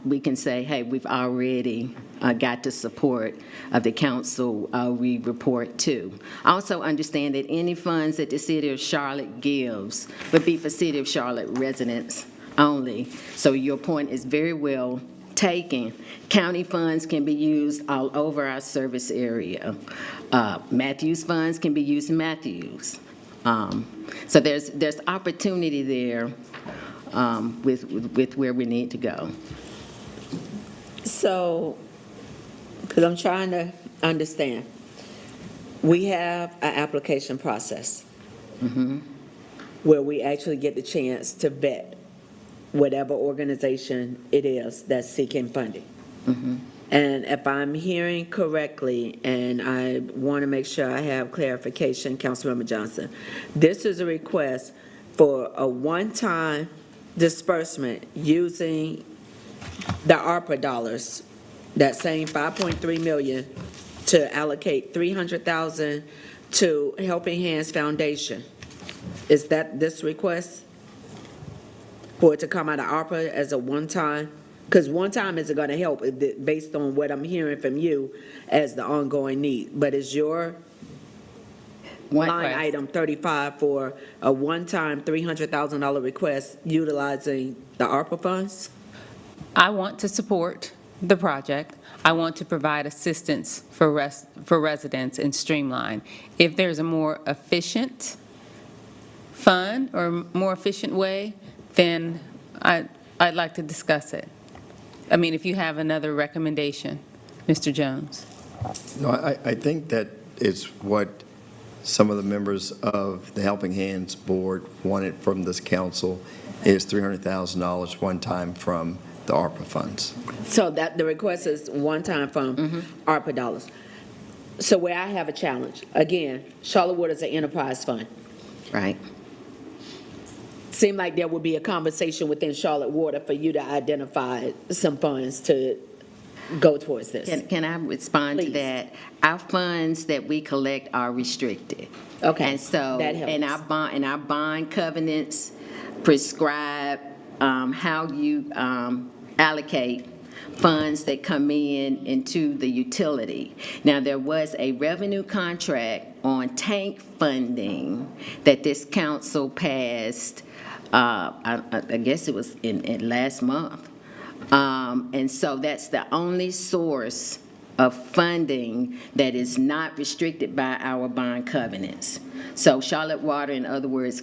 we can say, hey, we've already got the support of the council we report to. I also understand that any funds that the city of Charlotte gives would be for city of Charlotte residents only. So your point is very well taken. County funds can be used all over our service area. Matthews funds can be used in Matthews. So there's opportunity there with where we need to go. So, because I'm trying to understand, we have an application process where we actually get the chance to vet whatever organization it is that's seeking funding. And if I'm hearing correctly, and I want to make sure I have clarification, Councilmember Johnson, this is a request for a one-time disbursement using the ARPA dollars, that same $5.3 million, to allocate $300,000 to Helping Hands Foundation. Is that this request? For it to come out of ARPA as a one-time? Because one time isn't going to help based on what I'm hearing from you as the ongoing need. But is your line item 35 for a one-time $300,000 request utilizing the ARPA funds? I want to support the project. I want to provide assistance for residents and streamline. If there's a more efficient fund or more efficient way, then I'd like to discuss it. I mean, if you have another recommendation, Mr. Jones. No, I think that it's what some of the members of the Helping Hands Board wanted from this council is $300,000 one time from the ARPA funds. So that the request is one time from ARPA dollars. So where I have a challenge, again, Charlotte Water is an enterprise fund. Right. Seemed like there would be a conversation within Charlotte Water for you to identify some funds to go towards this. Can I respond to that? Our funds that we collect are restricted. Okay, And so, that helps. and our bond covenants prescribe how you allocate funds that come into the utility. Now, there was a revenue contract on tank funding that this council passed, I guess it was in last month. And so that's the only source of funding that is not restricted by our bond covenants. So Charlotte Water, in other words,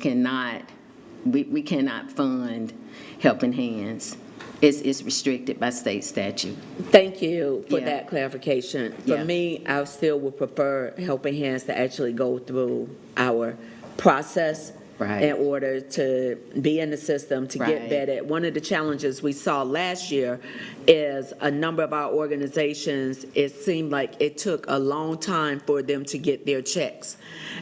we cannot fund Helping Hands. It's restricted by state statute. Thank you for Yeah. that clarification. For Yeah. me, I still would prefer Helping Hands to actually go through our process Right. in order to be in the system, to get Right. vetted. One of the challenges we saw last year is a number of our organizations, it seemed like it took a long time for them to get their checks.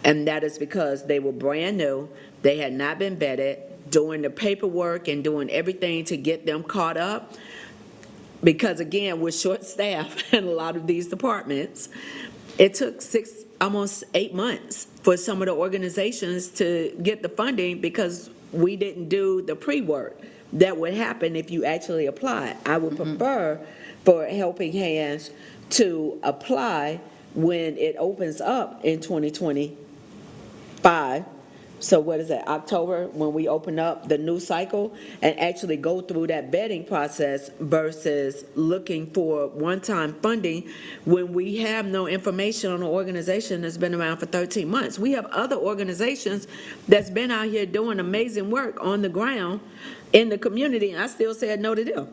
And that is because they were brand new, they had not been vetted, doing the paperwork and doing everything to get them caught up. Because again, we're short-staffed in a lot of these departments. It took almost 8 months for some of the organizations to get the funding because we didn't do the pre-work that would happen if you actually apply. I would prefer for Helping Hands to apply when it opens up in 2025. So what is that, October, when we open up the new cycle, and actually go through that vetting process versus looking for one-time funding when we have no information on an organization that's been around for 13 months. We have other organizations that's been out here doing amazing work on the ground in the community, and I still said no to them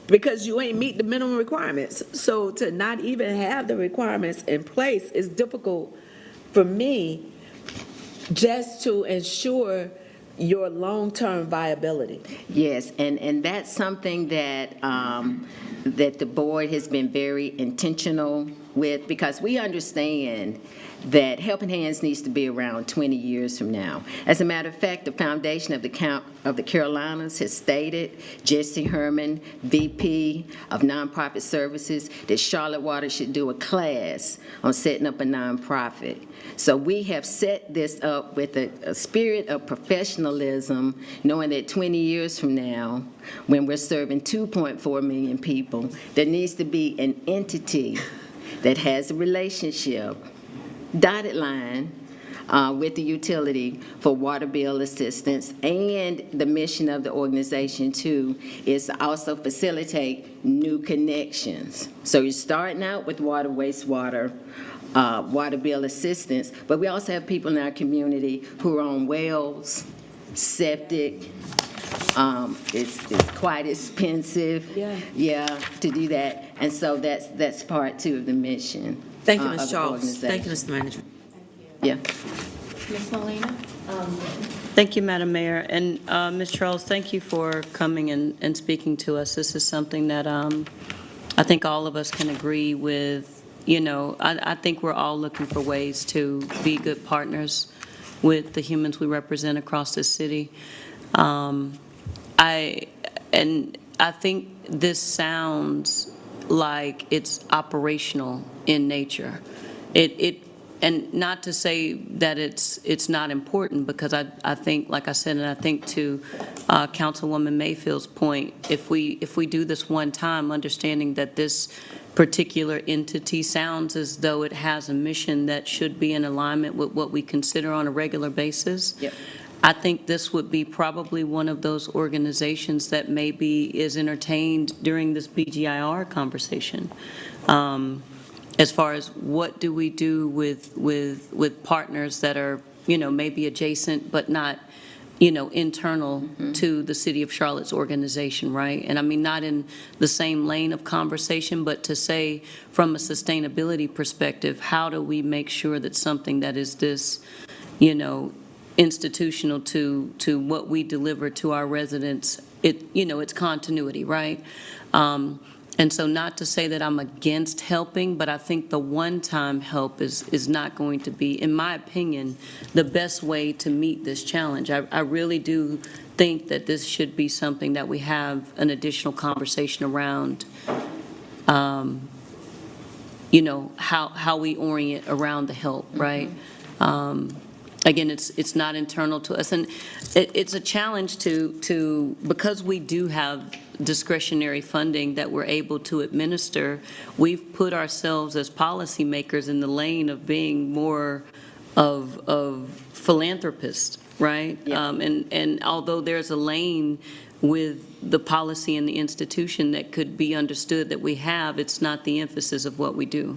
because you ain't meet the minimum requirements. So to not even have the requirements in place is difficult for me, just to ensure your long-term viability. Yes, and that's something that, that the board has been very intentional with, because we understand that Helping Hands needs to be around 20 years from now. As a matter of fact, the foundation of the Carolinas has stated, Jesse Herman, VP of Nonprofit Services, that Charlotte Water should do a class on setting up a nonprofit. So we have set this up with a spirit of professionalism, knowing that 20 years from now, when we're serving 2.4 million people, there needs to be an entity that has a relationship, dotted line, with the utility for water bill assistance. And the mission of the organization, too, is to also facilitate new connections. So you're starting out with water, wastewater, water bill assistance, but we also have people in our community who are on wells, septic. It's quite expensive. Yeah, to do that. And so that's part 2 of the mission. Thank you, of Ms. the Charles. Thank you, organization. Mr. Manager. Yeah. Ms. Molina? Thank you, Madam Mayor. And Ms. Charles, thank you for coming and speaking to us. This is something that I think all of us can agree with. You know, I think we're all looking for ways to be good partners with the humans we represent across this city. I think this sounds like it's operational in nature. And not to say that it's not important, because I think, like I said, and I think to Councilwoman Mayfield's point, if we do this one time, understanding that this particular entity sounds as though it has a mission that should be in alignment with what we consider on a regular basis. Yep. I think this would be probably one of those organizations that maybe is entertained during this BGIR conversation. As far as what do we do with partners that are, you know, maybe adjacent but not, you know, internal to the City of Charlotte's organization, right? And I mean, not in the same lane of conversation, but to say from a sustainability perspective, how do we make sure that something that is this, you know, institutional to what we deliver to our residents, it's continuity, right? And so not to say that I'm against helping, but I think the one-time help is not going to be, in my opinion, the best way to meet this challenge. I really do think that this should be something that we have an additional conversation around how we orient around the help, right? Again, it's not internal to us, and it's a challenge to because we do have discretionary funding that we're able to administer, we've put ourselves as policymakers in the lane of being more of philanthropists, right? And although there's a lane with the policy and the institution that could be understood that we have, it's not the emphasis of what we do.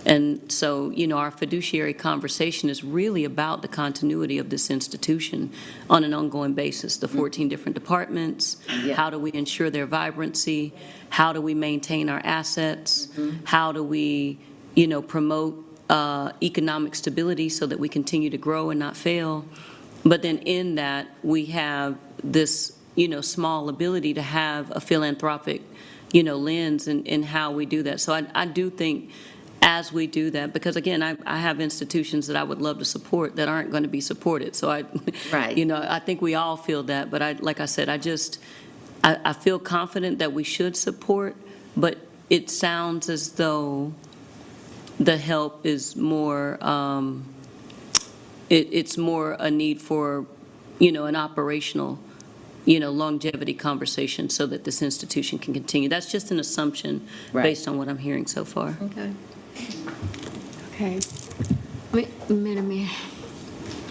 And so, our fiduciary conversation is really about the continuity of this institution on an ongoing basis, the 14 different departments, how do we ensure their vibrancy, how do we maintain our assets, how do we, promote economic stability so that we continue to grow and not fail. But then in that, we have this small ability to have a philanthropic, lens in how we do that. So I do think as we do that, because again, I have institutions that I would love to support that aren't going to be supported. So I think we all feel that, but like I said, I feel confident that we should support, but it sounds as though the help is more, it's more a need for, an operational longevity conversation so that this institution can continue. That's just an assumption based on what I'm hearing so far. Okay. Madam Mayor.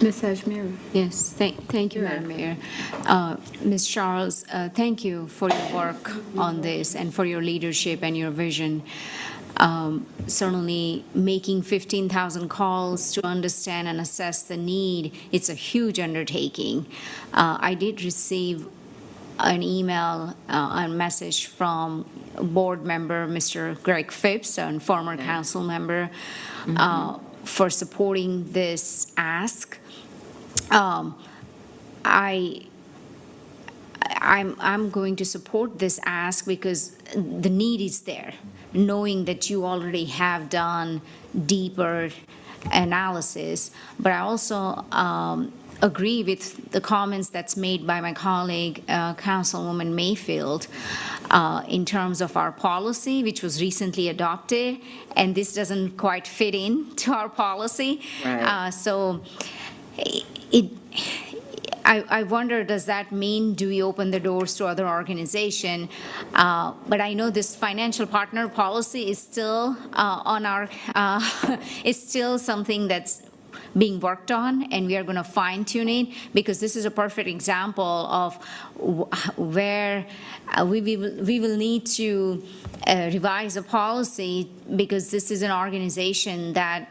Ms. Ajmir. Yes, thank you, Madam Mayor. Ms. Charles, thank you for your work on this and for your leadership and your vision. Certainly, making 15,000 calls to understand and assess the need, it's a huge undertaking. I did receive an email, a message from board member, Mr. Greg Phipps, a former council member, for supporting this ask. I'm going to support this ask because the need is there, knowing that you already have done deeper analysis. But I also agree with the comments that's made by my colleague, Councilwoman Mayfield, in terms of our policy, which was recently adopted, and this doesn't quite fit in to our policy. So I wonder, does that mean, do we open the doors to other organization? But I know this financial partner policy is still on our, it's still something that's being worked on, and we are going to fine tune it, because this is a perfect example of where we will need to revise a policy, because this is an organization that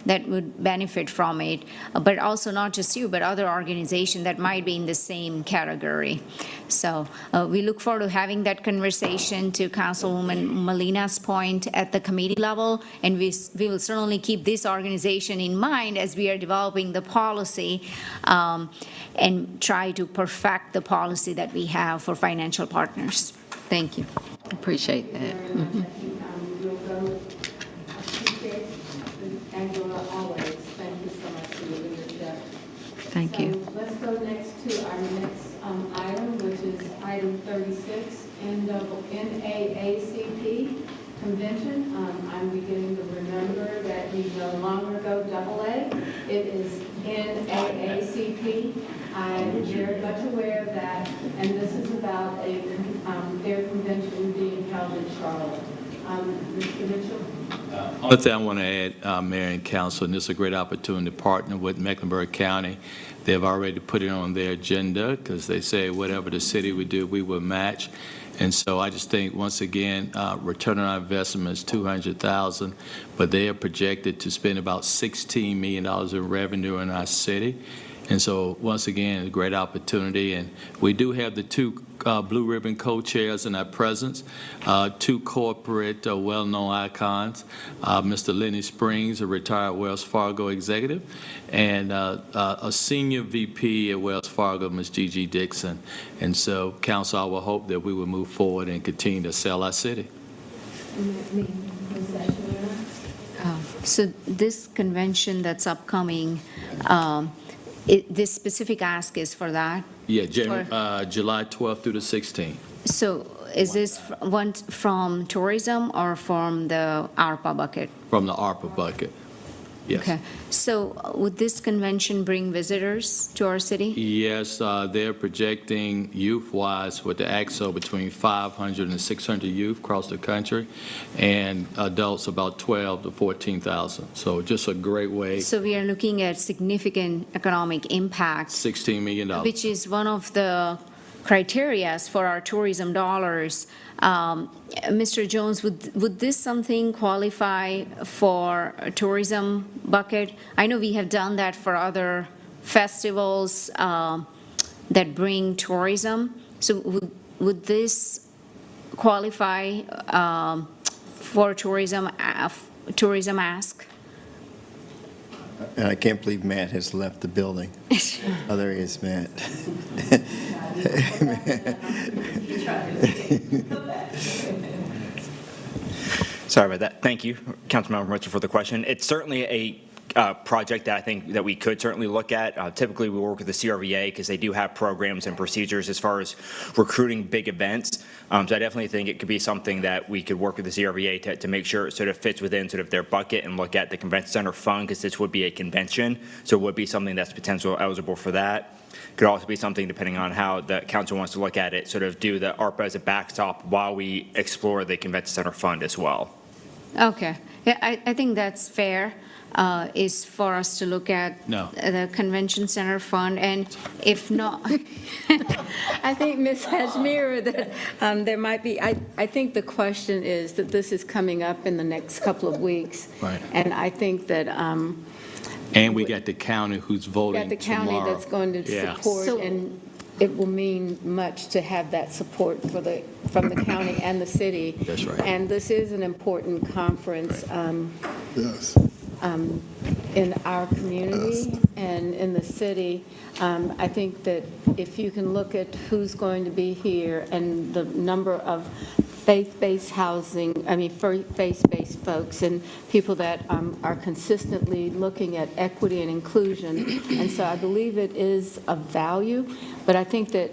that would benefit from it, but also not just you, but other organizations that might be in the same category. So we look forward to having that conversation, to Councilwoman Molina's point, at the committee level, and we will certainly keep this organization in mind as we are developing the policy, and try to perfect the policy that we have for financial partners. Thank you. Appreciate that. Angela, always, thank you so much for your leadership. Thank you. So let's go next to our next item, which is item 36, NAACP convention. I'm beginning to remember that we no longer go AA. It is NAACP. I'm very much aware of that, and this is about their convention being held in Charlotte. Mr. Mitchell? Only thing I want to add, Mayor and Council, and this is a great opportunity to partner with Mecklenburg County. They've already put it on their agenda, because they say whatever the city would do, we will match. And so I just think, once again, return on our investment is $200,000, but they are projected to spend about $16 million in revenue in our city. And so, once again, a great opportunity. And we do have the two Blue Ribbon co-chairs in our presence, two corporate well-known icons, Mr. Lenny Springs, a retired Wells Fargo executive, and a senior VP at Wells Fargo, Ms. Gigi Dixon. And so, Council, I will hope that we will move forward and continue to sell our city. So this convention that's upcoming, This specific ask is for that? Yeah, For- July 12th through the 16th. So is this one from tourism or from the ARPA bucket? From the ARPA bucket. Yes. Okay. So would this convention bring visitors to our city? Yes, they're projecting youth-wise with the AXO between 500 and 600 youth across the country, and adults about 12 to 14,000. So just a great way, So we are looking at significant economic impact, $16 million. which is one of the criterias for our tourism dollars. Mr. Jones, would this something qualify for a tourism bucket? I know we have done that for other festivals that bring tourism. So would this qualify for tourism ask? And I can't believe Matt has left the building. Oh, there he is, Matt. Sorry about that. Thank you, Councilmember Mitchell, for the question. It's certainly a project that I think that we could certainly look at. Typically, we work with the CRVA because they do have programs and procedures as far as recruiting big events. So I definitely think it could be something that we could work with the CRVA to make sure it sort of fits within sort of their bucket and look at the convention center fund, because this would be a convention, so it would be something that's potentially eligible for that. Could also be something, depending on how the council wants to look at it, sort of do the ARPA as a backstop while we explore the convention center fund as well. Okay. Yeah, I think that's fair, is for us to look at No. the convention center fund, and if not, I think, Ms. Hajmir, that there might be, I think the question is that this is coming up in the next couple of weeks. Right. And I think that And we got the county who's voting got the county tomorrow. that's going to Yeah. support, and it will mean much to have that support from the county and the city. That's right. And this is an important conference Yes. in our community and in the city. I think that if you can look at who's going to be here and the number of faith-based faith-based folks and people that are consistently looking at equity and inclusion. And so I believe it is of value, but I think that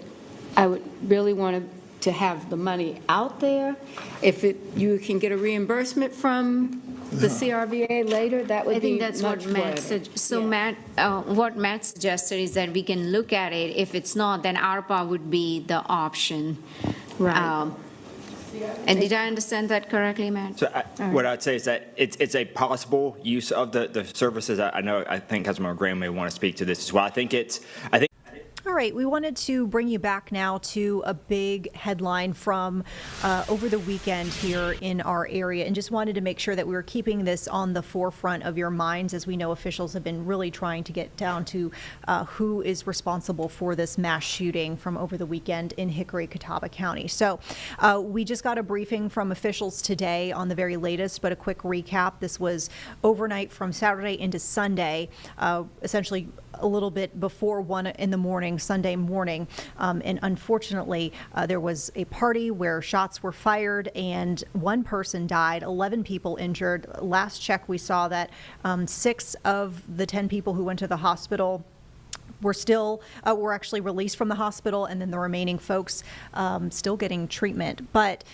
I would really want to have the money out there. If you can get a reimbursement from the CRVA later, that would I be think that's what much Matt better. said. So Yeah. Matt, what Matt suggested is that we can look at it. If it's not, then ARPA would be the option. Right. And did I understand that correctly, Matt? So what I'd say is that it's a possible use of the services. I think Councilmember Graham may want to speak to this as well. I think All right, we wanted to bring you back now to a big headline from over the weekend here in our area, and just wanted to make sure that we were keeping this on the forefront of your minds, as we know officials have been really trying to get down to who is responsible for this mass shooting from over the weekend in Hickory, Catawba County. So we just got a briefing from officials today on the very latest, but a quick recap. This was overnight from Saturday into Sunday, essentially a little bit before 1 in the morning, Sunday morning. And unfortunately, there was a party where shots were fired and one person died, 11 people injured. Last check, we saw that 6 of the 10 people who went to the hospital were actually released from the hospital, and then the remaining folks still getting treatment. But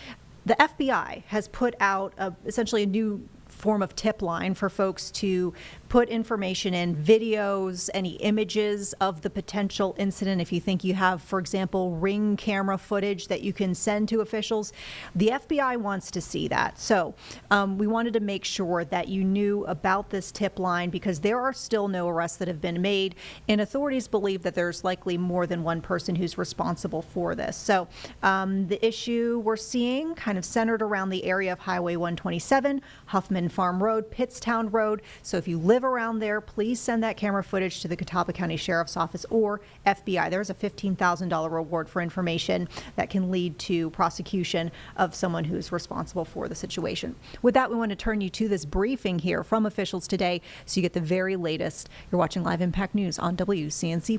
the FBI has put out essentially a new form of tip line for folks to put information in, videos, any images of the potential incident. If you think you have, for example, Ring camera footage that you can send to officials, the FBI wants to see that. So we wanted to make sure that you knew about this tip line, because there are still no arrests that have been made, and authorities believe that there's likely more than one person who's responsible for this. So the issue we're seeing kind of centered around the area of Highway 127, Huffman Farm Road, Pittstown Road. So if you live around there, please send that camera footage to the Catawba County Sheriff's Office or FBI. There's a $15,000 reward for information that can lead to prosecution of someone who's responsible for the situation. With that, we want to turn you to this briefing here from officials today, so you get the very latest. You're watching Live Impact News on WCNC+.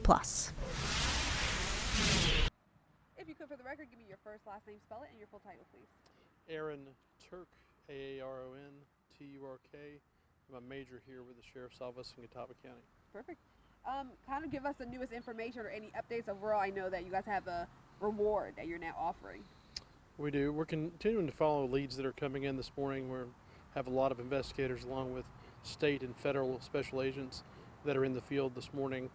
If you could, for the record, give me your first, last name, spell it, and your full title, please. Aaron Turk, AARON TURK. I'm a major here with the Sheriff's Office in Catawba County. Perfect. kind of give us the newest information or any updates overall. I know that you guys have a reward that you're now offering. We do. We're continuing to follow leads that are coming in this morning. We have a lot of investigators along with state and federal special agents that are in the field this morning.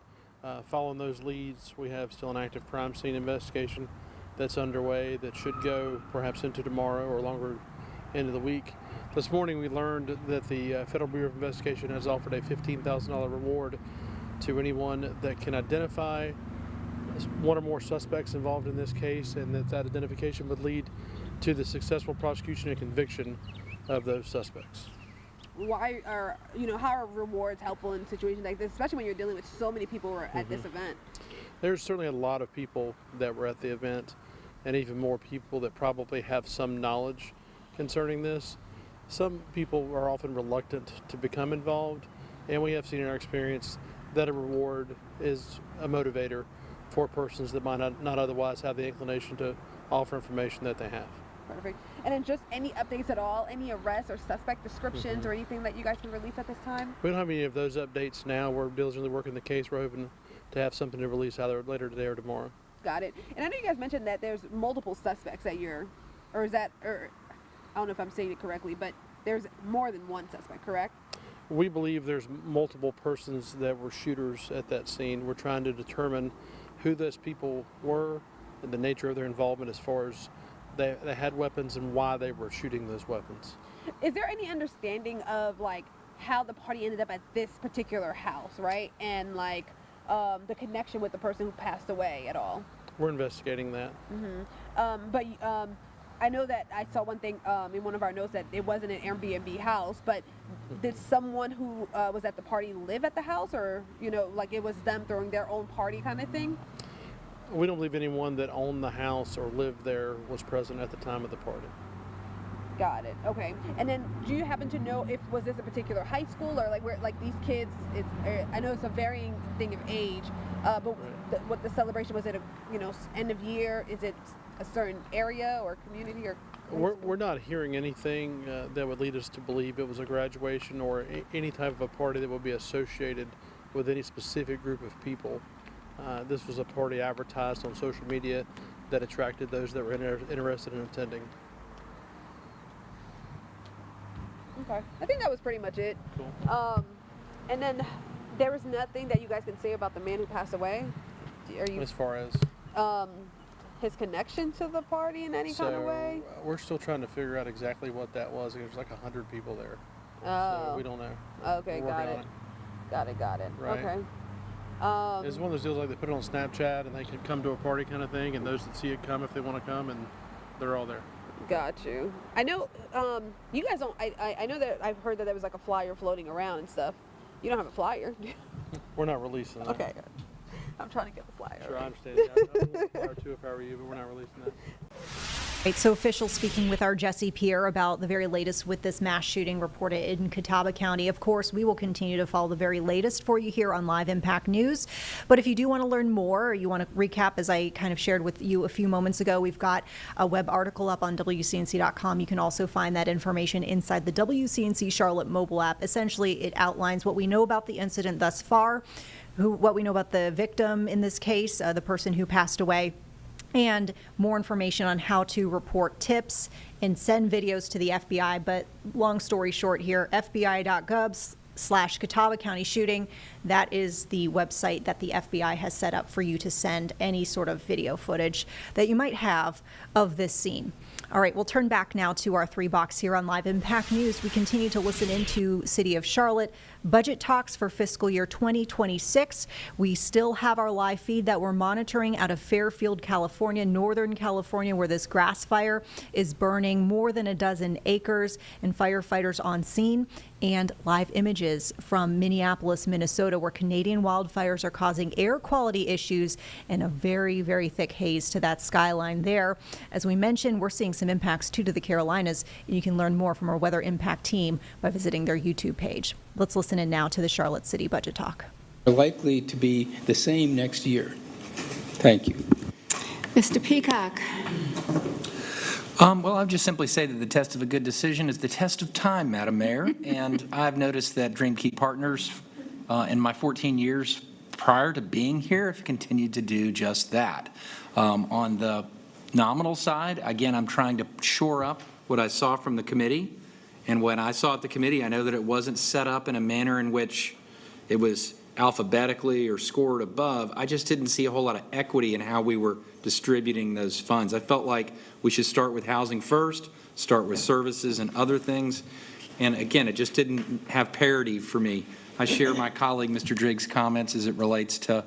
Following those leads, we have still an active crime scene investigation that's underway that should go perhaps into tomorrow or longer into the week. This morning we learned that the Federal Bureau of Investigation has offered a $15,000 reward to anyone that can identify one or more suspects involved in this case, and that identification would lead to the successful prosecution and conviction of those suspects. Why are, how are rewards helpful in situations like this, especially when you're dealing with so many people who are at this event? There's certainly a lot of people that were at the event, and even more people that probably have some knowledge concerning this. Some people are often reluctant to become involved, and we have seen in our experience that a reward is a motivator for persons that might not otherwise have the inclination to offer information that they have. Perfect. And then just any updates at all, any arrests or suspect descriptions or anything that you guys can release at this time? We don't have any of those updates now. We're diligently working the case. We're hoping to have something to release either later today or tomorrow. Got it. And I know you guys mentioned that there's multiple suspects that or I don't know if I'm saying it correctly, but there's more than one suspect, correct? We believe there's multiple persons that were shooters at that scene. We're trying to determine who those people were and the nature of their involvement as far as they had weapons and why they were shooting those weapons. Is there any understanding of how the party ended up at this particular house, right? And the connection with the person who passed away at all? We're investigating that. But I know that I saw one thing in one of our notes that it wasn't an Airbnb house, but did someone who was at the party live at the house, or it was them throwing their own party kind of thing? We don't believe anyone that owned the house or lived there was present at the time of the party. Got it. Okay. And then, do you happen to know was this a particular high school or where these kids? I know it's a varying thing of age, but what the celebration was? It end of year? Is it a certain area or community or? We're not hearing anything that would lead us to believe it was a graduation or any type of a party that would be associated with any specific group of people. This was a party advertised on social media that attracted those that were interested in attending. Okay. I think that was pretty much it. Cool. And then there was nothing that you guys can say about the man who passed away? As far as? His connection to the party in any kind of way? We're still trying to figure out exactly what that was. There's 100 people there. Oh. So we don't know. Okay, got it. Got it. Right. Okay. It's one of those deals they put it on Snapchat and they can come to a party kind of thing, and those that see it come if they want to come, and they're all there. Got you. I know you guys don't, I know that I've heard that there was a flyer floating around and stuff. You don't have a flyer. We're not releasing that. Okay. I'm trying to get the flyer. Sure, I understand. I would flyer too if I were you, but we're not releasing that. Right, so officials speaking with our Jesse Pierre about the very latest with this mass shooting reported in Catawba County. Of course, we will continue to follow the very latest for you here on Live Impact News. But if you do want to learn more, or you want to recap, as I kind of shared with you a few moments ago, we've got a web article up on WCNC.com. You can also find that information inside the WCNC Charlotte mobile app. Essentially, it outlines what we know about the incident thus far, what we know about the victim in this case, the person who passed away, and more information on how to report tips and send videos to the FBI. But long story short here, FBI.gov/Catawba County shooting. That is the website that the FBI has set up for you to send any sort of video footage that you might have of this scene. All right, we'll turn back now to our 3-box here on Live Impact News. We continue to listen into City of Charlotte budget talks for fiscal year 2026. We still have our live feed that we're monitoring out of Fairfield, California, Northern California, where this grass fire is burning more than a dozen acres, and firefighters on scene, and live images from Minneapolis, Minnesota, where Canadian wildfires are causing air quality issues and a very, very thick haze to that skyline there. As we mentioned, we're seeing some impacts too to the Carolinas, and you can learn more from our weather impact team by visiting their YouTube page. Let's listen in now to the Charlotte City Budget Talk. Are likely to be the same next year. Thank you. Mr. Peacock. Well, I'll just simply say that the test of a good decision is the test of time, Madam Mayor. And I've noticed that Dream Key Partners, in my 14 years prior to being here have continued to do just that. On the nominal side, again, I'm trying to shore up what I saw from the committee. And when I saw at the committee, I know that it wasn't set up in a manner in which it was alphabetically or scored above. I just didn't see a whole lot of equity in how we were distributing those funds. I felt like we should start with housing first, start with services and other things. And again, it just didn't have parity for me. I share my colleague, Mr. Driggs' comments as it relates to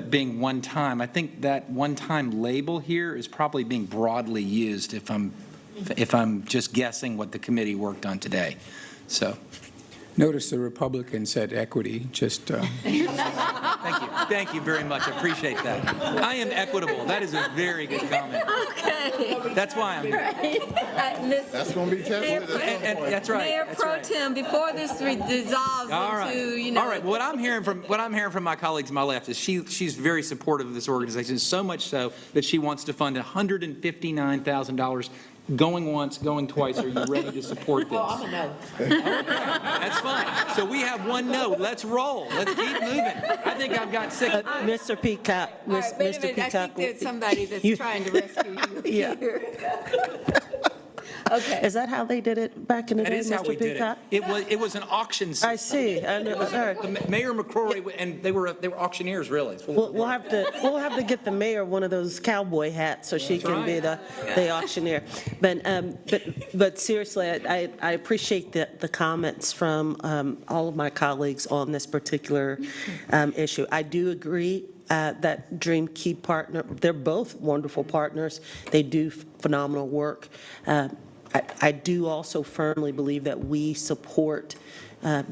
being one time. I think that one-time label here is probably being broadly used if I'm just guessing what the committee worked on today. So. Notice the Republican said equity, just... Thank you very much. I appreciate that. I am equitable. That is a very good comment. Okay. That's why I'm here. That's going to be tested. That's right. Mayor That's Pro right. Tem, before this dissolves All right. into, you know. All right. What I'm hearing from my colleagues to my left is she's very supportive of this organization, so much so that she wants to fund $159,000 going once, going twice. Are you ready to support this? Oh, I'm a no. That's fine. So we have one no. Let's roll. Let's keep moving. I think I've got six. Mr. Peacock, All right, wait a Mr. minute, I Peacock. think there's somebody that's trying to rescue you Yeah. here. Okay. Is that how they did it back in the That day, is how Mr. we did Peacock? it. It was an auction system. I see. I never heard. Mayor McCrory, and they were auctioneers, really. We'll have to get the mayor one of those cowboy hats so she can be the auctioneer. But seriously, I appreciate the comments from all of my colleagues on this particular issue. I do agree that Dream Key partner, they're both wonderful partners. They do phenomenal work. I do also firmly believe that we support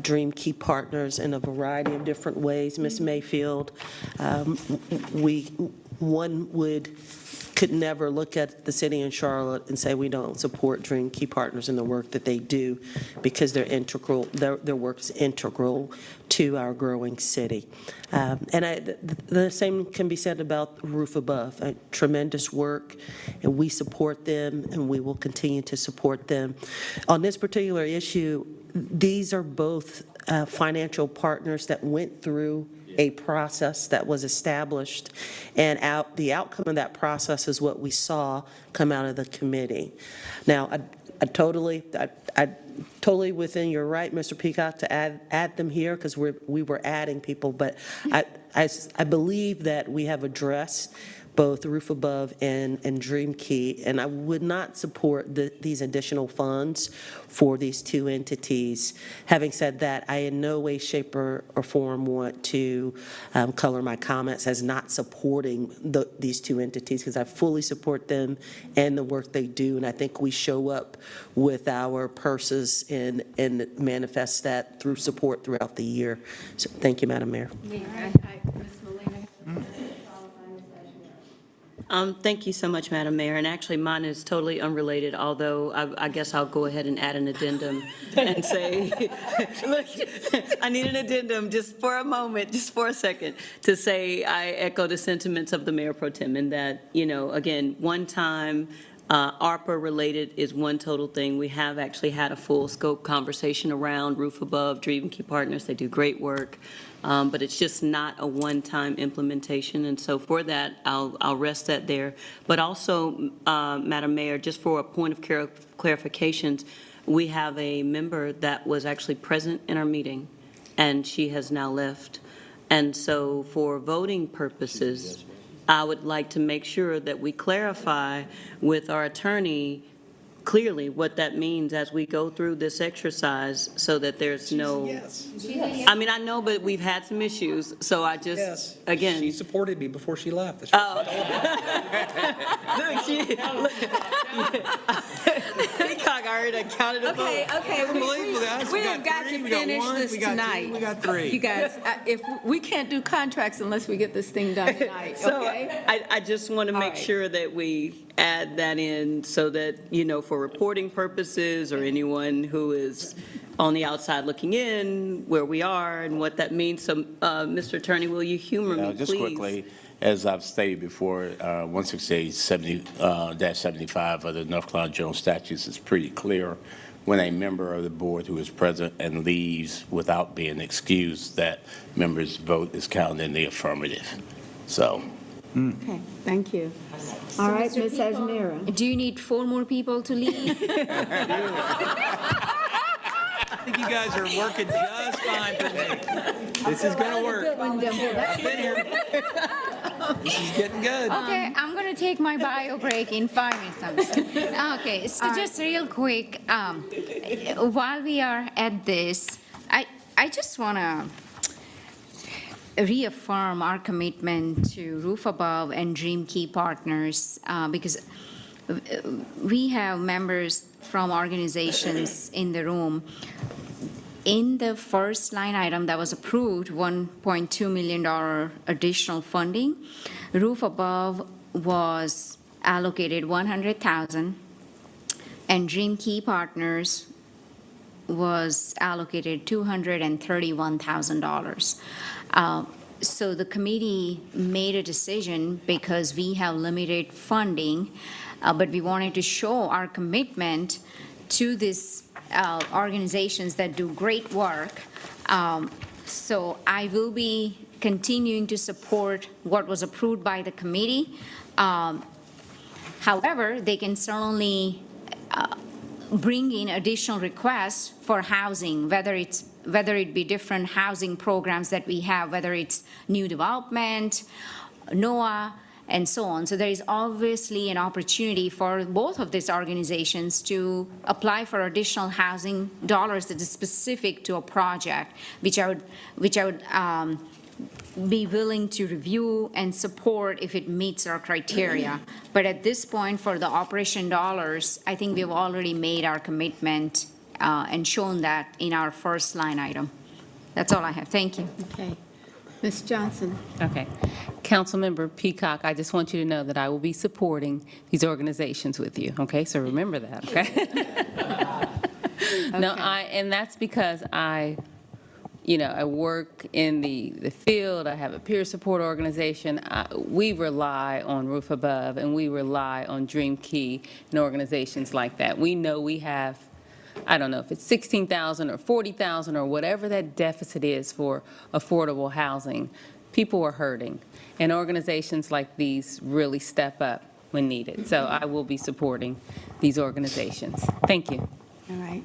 Dream Key Partners in a variety of different ways. Ms. Mayfield, could never look at the city in Charlotte and say we don't support Dream Key Partners in the work that they do, because they're integral, their work is integral to our growing city. And the same can be said about Roof Above. Tremendous work, and we support them, and we will continue to support them. On this particular issue, these are both financial partners that went through a process that was established, and the outcome of that process is what we saw come out of the committee. Now, I totally within your right, Mr. Peacock, to add them here, because we were adding people, but I believe that we have addressed both Roof Above and Dream Key, and I would not support these additional funds for these two entities. Having said that, I in no way, shape, or form want to color my comments as not supporting these two entities, because I fully support them and the work they do, and I think we show up with our purses and manifest that through support throughout the year. So thank you, Madam Mayor. Thank you so much, Madam Mayor. And actually, mine is totally unrelated, although I guess I'll go ahead and add an addendum and say, look, I need an addendum just for a moment, just for a second, to say I echo the sentiments of the Mayor Pro Tem, and that, again, one time, ARPA related is one total thing. We have actually had a full scope conversation around Roof Above, Dream Key Partners. They do great work. But it's just not a one-time implementation, and so for that, I'll rest that there. But also, Madam Mayor, just for a point of clarifications, we have a member that was actually present in our meeting, and she has now left. And so for voting purposes, I would like to make sure that we clarify with our attorney clearly what that means as we go through this exercise, so that there's no. I mean, I know, but we've had some issues, so I just, again. She supported me before she left. That's Peacock already counted them. Okay, we have got to finish this tonight. We got three. You guys, if we can't do contracts unless we get this thing done tonight, So okay? I just want to make sure that we add that in, so that, for reporting purposes, or anyone who is on the outside looking in, where we are and what that means. So, Mr. Attorney, will you humor me, Just please? quickly, as I've stated before, 168-75 of the North Carolina General Statutes is pretty clear when a member of the board who is present and leaves without being excused, that member's vote is counted in the affirmative. So, Okay, thank you. All right, Mr. Ms. People, Ajmira. Do you need 4 more people to leave? I think you guys are working just fine for me. This is gonna work. I've been here. This is getting good. Okay, I'm going to take my bio break in 5 minutes. Okay, so just real quick, while we are at this, I just want to reaffirm our commitment to Roof Above and Dream Key Partners, because we have members from organizations in the room. In the first line item that was approved, $1.2 million additional funding, Roof Above was allocated $100,000, and Dream Key Partners was allocated $231,000. So the committee made a decision because we have limited funding, but we wanted to show our commitment to these organizations that do great work. So I will be continuing to support what was approved by the committee. However, they can certainly bring in additional requests for housing, whether it be different housing programs that we have, whether it's new development, NOAA, and so on. So there is obviously an opportunity for both of these organizations to apply for additional housing dollars that is specific to a project, which I would be willing to review and support if it meets our criteria. But at this point, for the operation dollars, I think we've already made our commitment and shown that in our first line item. That's all I have. Thank you. Okay. Ms. Johnson. Okay. Councilmember Peacock, I just want you to know that I will be supporting these organizations with you, okay? So remember that, okay? No, and that's because I work in the field. I have a peer support organization. We rely on Roof Above, and we rely on Dream Key and organizations like that. We know we have, I don't know if it's 16,000 or 40,000 or whatever that deficit is for affordable housing. People are hurting, and organizations like these really step up when needed. So I will be supporting these organizations. Thank you. All right.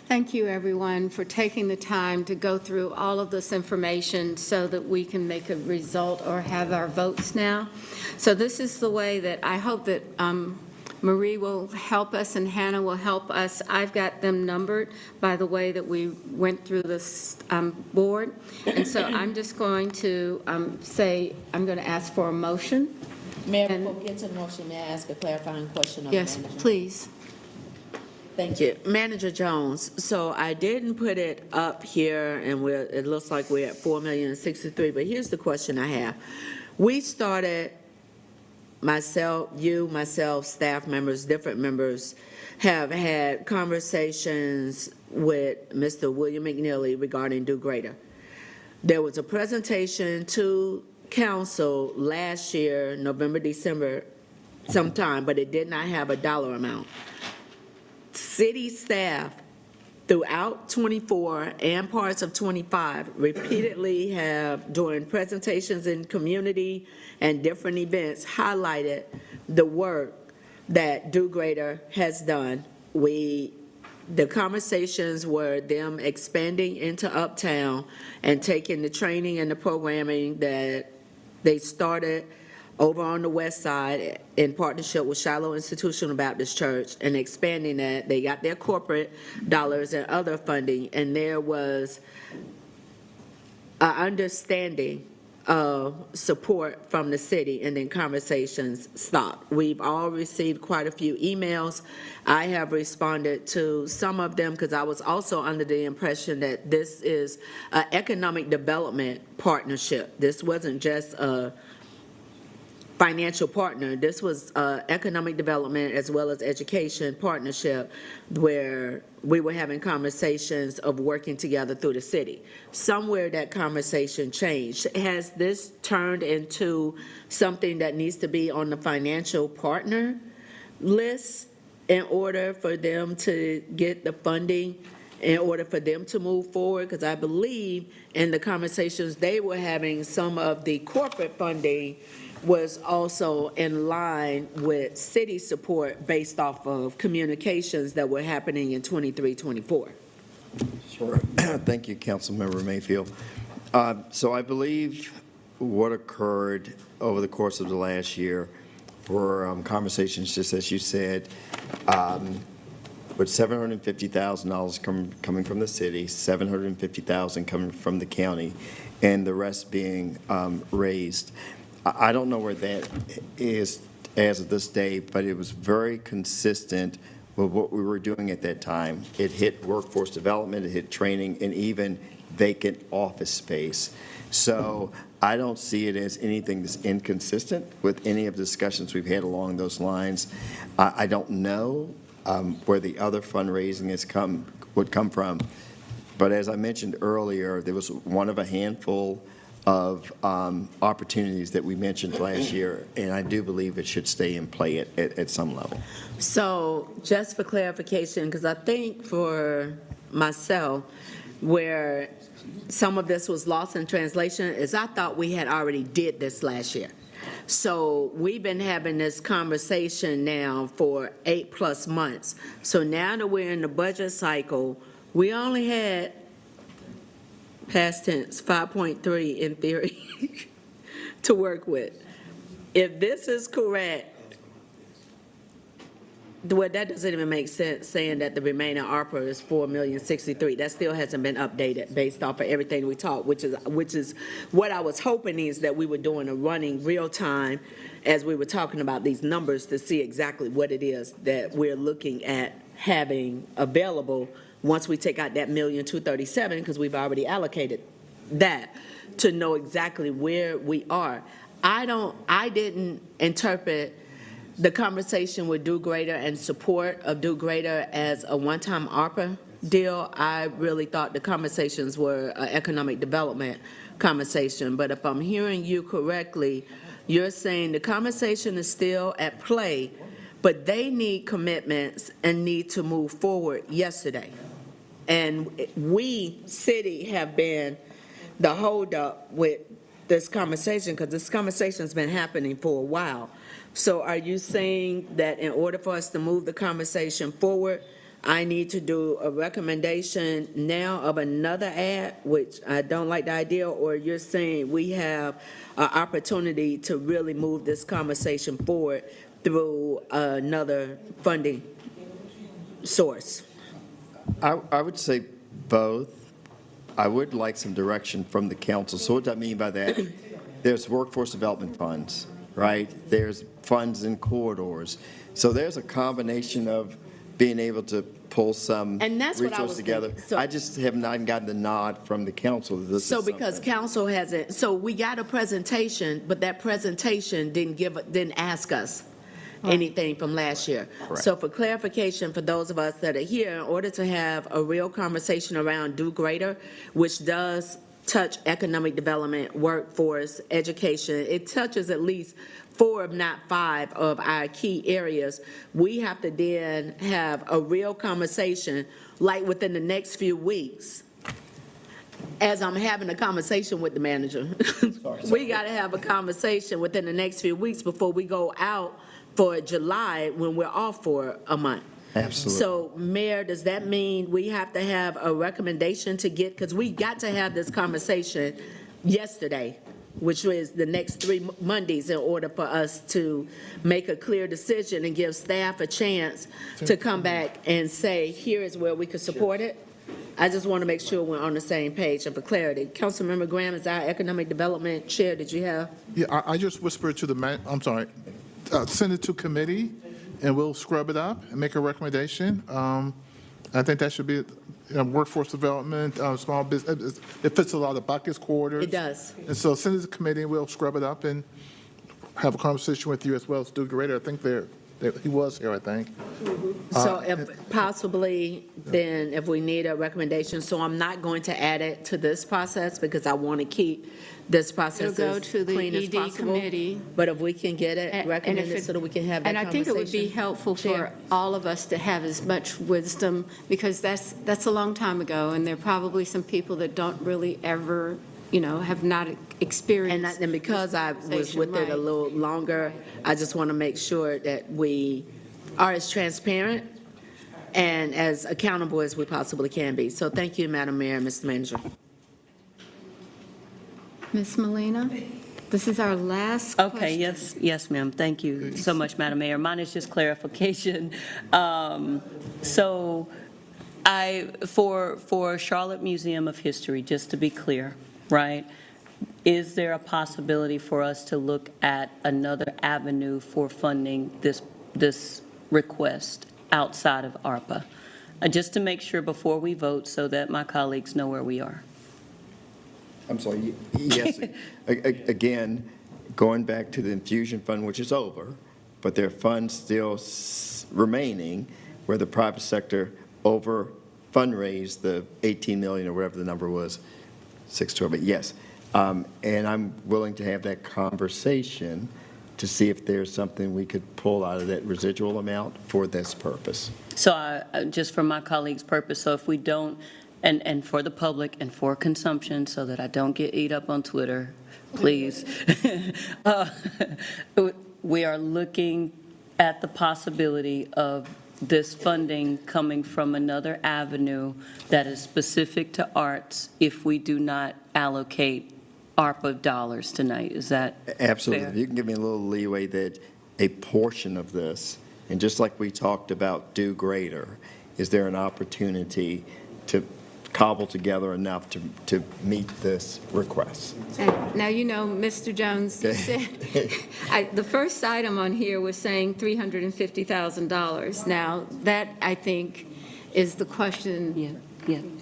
Thank you, everyone, for taking the time to go through all of this information so that we can make a result or have our votes now. So this is the way that I hope that Marie will help us and Hannah will help us. I've got them numbered by the way that we went through this board. And so I'm just going to say, I'm going to ask for a motion. Mayor, before we get to the motion, may I ask a clarifying question of the Yes, manager? please. Thank you. Manager Jones, so I didn't put it up here, and it looks like we're at $4,063,000, but here's the question I have. We started, myself, staff members, different members, have had conversations with Mr. William McNeely regarding Do Greater. There was a presentation to council last year, November, December, sometime, but it did not have a dollar amount. City staff throughout 24 and parts of 25 repeatedly have, during presentations in community and different events, highlighted the work that Do Greater has done. The conversations were them expanding into Uptown and taking the training and the programming that they started over on the west side in partnership with Shiloh Institutional Baptist Church and expanding that. They got their corporate dollars and other funding, and there was an understanding of support from the city, and then conversations stopped. We've all received quite a few emails. I have responded to some of them because I was also under the impression that this is an economic development partnership. This wasn't just a financial partner. This was economic development as well as education partnership where we were having conversations of working together through the city. Somewhere that conversation changed. Has this turned into something that needs to be on the financial partner list? in order for them to get the funding, in order for them to move forward? Because I believe in the conversations they were having, some of the corporate funding was also in line with city support based off of communications that were happening in 23, 24. Sure. Thank you, Councilmember Mayfield. So I believe what occurred over the course of the last year were conversations, just as you said, with $750,000 coming from the city, $750,000 coming from the county, and the rest being raised. I don't know where that is as of this day, but it was very consistent with what we were doing at that time. It hit workforce development, it hit training, and even vacant office space. So I don't see it as anything that's inconsistent with any of the discussions we've had along those lines. I don't know where the other fundraising would come from. But as I mentioned earlier, there was one of a handful of opportunities that we mentioned last year, and I do believe it should stay in play at some level. So just for clarification, because I think for myself, where some of this was lost in translation is I thought we had already did this last year. So we've been having this conversation now for 8+ months. So now that we're in the budget cycle, we only had, past tense, 5.3 in theory to work with. If this is correct, well, that doesn't even make sense, saying that the remaining ARPA is $4,063,000. That still hasn't been updated based off of everything we talked, which is what I was hoping is that we were doing a running real time as we were talking about these numbers to see exactly what it is that we're looking at having available once we take out that $1,237,000, because we've already allocated that, to know exactly where we are. I didn't interpret the conversation with Do Greater and support of Do Greater as a one-time ARPA deal. I really thought the conversations were an economic development conversation. But if I'm hearing you correctly, you're saying the conversation is still at play, but they need commitments and need to move forward yesterday. And we, city, have been the holdup with this conversation, because this conversation's been happening for a while. So are you saying that in order for us to move the conversation forward, I need to do a recommendation now of another ad, which I don't like the idea, or you're saying we have an opportunity to really move this conversation forward through another funding source? I would say both. I would like some direction from the council. So what do I mean by that? There's workforce development funds, right? There's funds in corridors. So there's a combination of being able to pull some And that's what I resources was together. thinking. So- I just have not gotten the nod from the council that this is So because something. council hasn't, so we got a presentation, but that presentation didn't ask us anything from last year. Correct. So for clarification, for those of us that are here, in order to have a real conversation around Do Greater, which does touch economic development, workforce, education, it touches at least 4, if not 5, of our key areas, we have to then have a real conversation, like within the next few weeks, as I'm having a conversation with the manager. We got to have a conversation within the next few weeks before we go out for July, when we're off for a month. Absolutely. So, Mayor, does that mean we have to have a recommendation to get, because we got to have this conversation yesterday, which was the next 3 Mondays, in order for us to make a clear decision and give staff a chance to come back and say, here is where we could support it? I just want to make sure we're on the same page. And for clarity, Councilmember Graham is our Economic Development Chair. Did you have? Yeah, I just whispered to the send it to committee, and we'll scrub it up and make a recommendation. I think that should be workforce development, small business. It fits a lot of buckets, quarters. It does. And so send it to committee, and we'll scrub it up and have a conversation with you as well as Do Greater. I think he was here, I think. So if possibly, then if we need a recommendation, so I'm not going to add it to this process because I want to keep this It'll process go is to the clean as ED possible. committee. But if we can get And it if recommended it- so that we can have that And I think it would be conversation. helpful for Chair. all of us to have as much wisdom, because that's a long time ago, and there are probably some people that don't really ever, have not experienced. And because I was with it a Right. little longer, I just want to make sure that we are as transparent and as accountable as we possibly can be. So thank you, Madam Mayor and Mr. Manager. Ms. Molina, this is our last question. Okay, yes, ma'am. Thank you so much, Madam Mayor. Mine is just clarification. So for Charlotte Museum of History, just to be clear, right? Is there a possibility for us to look at another avenue for funding this request outside of ARPA? Just to make sure before we vote so that my colleagues know where we are. I'm sorry, yes, again, going back to the infusion fund, which is over, but there are funds still remaining where the private sector over fundraised the 18 million or whatever the number was, 612, but yes. And I'm willing to have that conversation to see if there's something we could pull out of that residual amount for this purpose. So just for my colleagues' purpose, so if we don't, and for the public and for consumption, so that I don't get eat up on Twitter, please. We are looking at the possibility of this funding coming from another avenue that is specific to arts if we do not allocate ARPA dollars tonight. Is that Absolutely. fair? If you can give me a little leeway that a portion of this, and just like we talked about do greater, is there an opportunity to cobble together enough to meet this request? Now, Mr. Jones said, the first item on here was saying $350,000. Now, that, I think, is the question